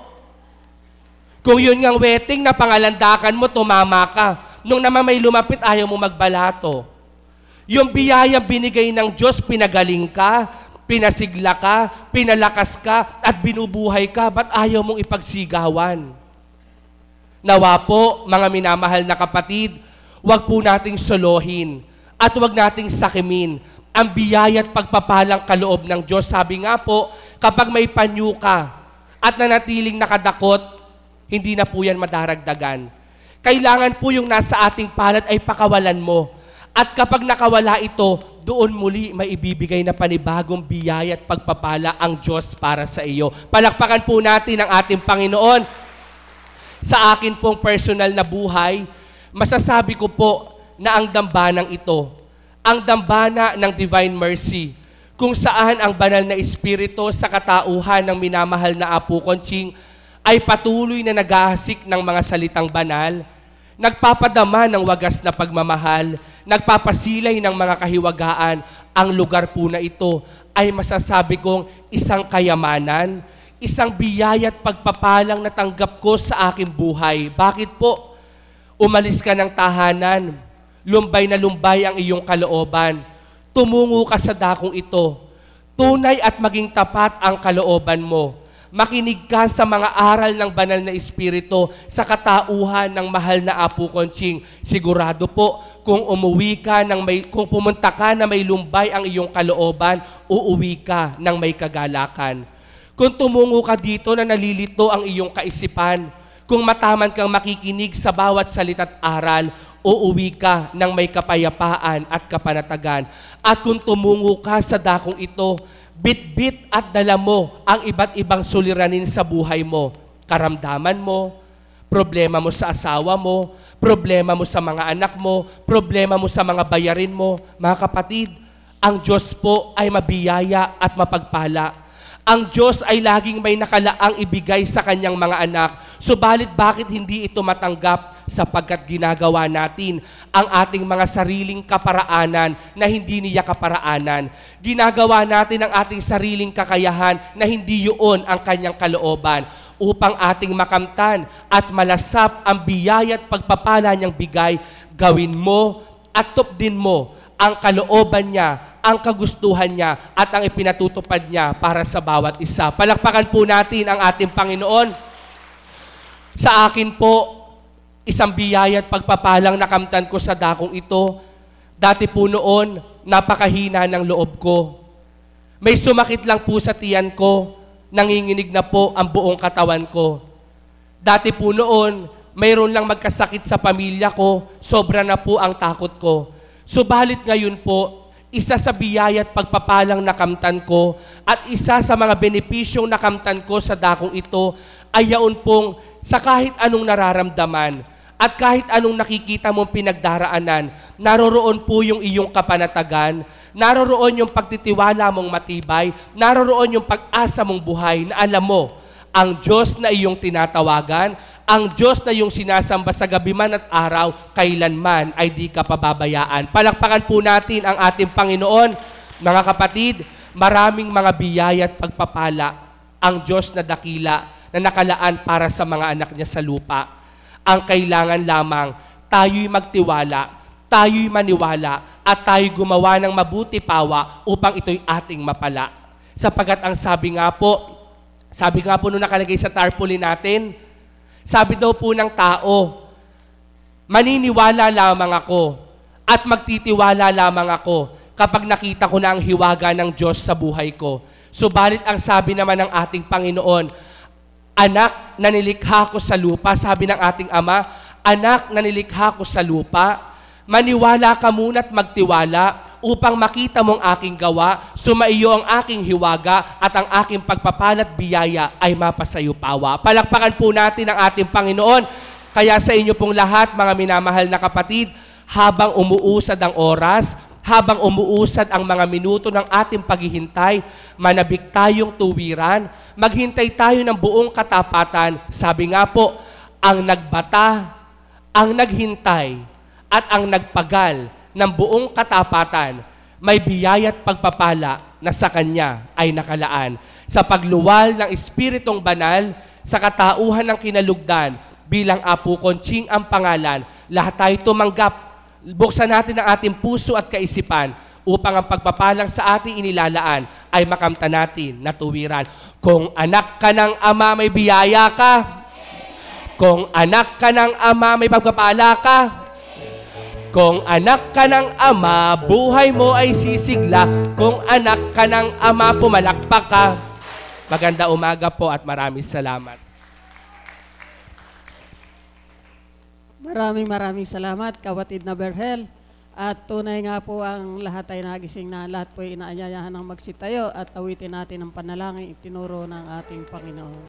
Kung yun ngang wedding na pangalandakan mo, tumama ka. Nung naman may lumapit, ayaw mo magbalato. Yung biyayang binigay ng Diyos, pinagaling ka, pinasigla ka, pinalakas ka, at binubuhay ka, ba't ayaw mong ipagsigawan? Nawa po, mga minamahal na kapatid, huwag po nating solohin at huwag nating sakimin ang biyaya at pagpapalang kaloob ng Diyos. Sabi nga po, kapag may panyo ka at nanatiling nakadakot, hindi na po yan madaragdagan. Kailangan po yung nasa ating palad ay pakawalan mo. At kapag nakawala ito, doon muli may ibibigay na panibagong biyaya at pagpapala ang Diyos para sa iyo. Palakpakan po natin ang ating Panginoon. Sa akin pong personal na buhay, masasabi ko po na ang dambanang ito, ang dambana ng Divine Mercy, kung saan ang banal na Espiritu sa katauhan ng minamahal na Apo Conching ay patuloy na nag-ahasik ng mga salitang banal, nagpapadama ng wagas na pagmamahal, nagpapasilay ng mga kahiwagaan. Ang lugar po na ito ay masasabi kong isang kayamanan, isang biyaya at pagpapalang natanggap ko sa aking buhay. Bakit po? Umalis ka ng tahanan, lumbay na lumbay ang iyong kalooban, tumungo ka sa dakong ito, tunay at maging tapat ang kalooban mo. Makinig ka sa mga aral ng banal na Espiritu sa katauhan ng mahal na Apo Conching. Sigurado po, kung umuwi ka kung pumunta ka na may lumbay ang iyong kalooban, uuwi ka ng may kagalakan. Kung tumungo ka dito na nalilito ang iyong kaisipan, kung mataman kang makikinig sa bawat salita't aral, uuwi ka ng may kapayapaan at kapanatagan. At kung tumungo ka sa dakong ito, bit-bit at dala mo ang iba't ibang suliranin sa buhay mo. Karamdaman mo, problema mo sa asawa mo, problema mo sa mga anak mo, problema mo sa mga bayarin mo. Mga kapatid, ang Diyos po ay mabiyaya at mapagpala. Ang Diyos ay laging may nakalaang ibigay sa kanyang mga anak. Subalit bakit hindi ito matanggap? Sapagkat ginagawa natin ang ating mga sariling kaparaanan na hindi niya kaparaanan. Ginagawa natin ang ating sariling kakayahan na hindi yun ang kanyang kalooban, upang ating makamtan at malasap ang biyaya at pagpapala niyang bigay. Gawin mo at tupdin mo ang kalooban niya, ang kagustuhan niya, at ang ipinatutupad niya para sa bawat isa. Palakpakan po natin ang ating Panginoon. Sa akin po, isang biyaya at pagpapalang nakamtan ko sa dakong ito. Dati po noon, napakahina ng loob ko. May sumakit lang po sa tiyan ko, nanginginig na po ang buong katawan ko. Dati po noon, mayroon lang magkasakit sa pamilya ko, sobra na po ang takot ko. Subalit ngayon po, isa sa biyaya at pagpapalang nakamtan ko at isa sa mga benepisyong nakamtan ko sa dakong ito ay yaon pong sa kahit anong nararamdaman at kahit anong nakikita mong pinagdaraanan, naroroon po yung iyong kapanatagan, naroroon yung pagtitiwala mong matibay, naroroon yung pag-asa mong buhay na alam mo, ang Diyos na iyong tinatawagan, ang Diyos na iyong sinasamba sa gabi man at araw, kailanman ay di ka pababayaan. Palakpakan po natin ang ating Panginoon. Mga kapatid, maraming mga biyaya at pagpapala ang Diyos na dakila na nakalaan para sa mga anak niya sa lupa. Ang kailangan lamang, tayo'y magtiwala, tayo'y maniwala, at tayo'y gumawa ng mabuti pawa upang ito'y ating mapala. Sapagat ang sabi nga po nung nakalagay sa tarpaulin natin, sabi daw po ng tao, maniniwala lamang ako at magtitiwala lamang ako kapag nakita ko na ang hiwaga ng Diyos sa buhay ko. Subalit ang sabi naman ng ating Panginoon, anak na nilikha ko sa lupa, sabi ng ating Ama, anak na nilikha ko sa lupa, maniwala ka muna at magtiwala upang makita mong aking gawa, sumaiyo ang aking hiwaga at ang aking pagpapalat biyaya ay mapasayo pawa. Palakpakan po natin ang ating Panginoon. Kaya sa inyo pong lahat, mga minamahal na kapatid, habang umuusad ang oras, habang umuusad ang mga minuto ng ating paghihintay, manabik tayong tuwiran, maghintay tayo ng buong katapatan. Sabi nga po, ang nagbata, ang naghintay, at ang nagpagal ng buong katapatan, may biyaya at pagpapala na sa Kanya ay nakalaan. Sa pagluwal ng Espiritong Banal, sa katauhan ng kinalugdan, bilang Apo Conching ang pangalan, lahat tayo tumanggap. Buksan natin ang ating puso at kaisipan upang ang pagpapalang sa ating inilalaan ay makamta natin na tuwiran. Kung anak ka ng Ama, may biyaya ka. Kung anak ka ng Ama, may pagpapala ka. Kung anak ka ng Ama, buhay mo ay sisigla. Kung anak ka ng Ama, pumalakpak ka. Maganda umaga po at maraming salamat. Maraming salamat, kapatid na Berhel. At tunay nga po ang lahat ay nagising na lahat po ay inaanyayahan ng magsitayo at awitin natin ang panalangin itinuro ng ating Panginoon.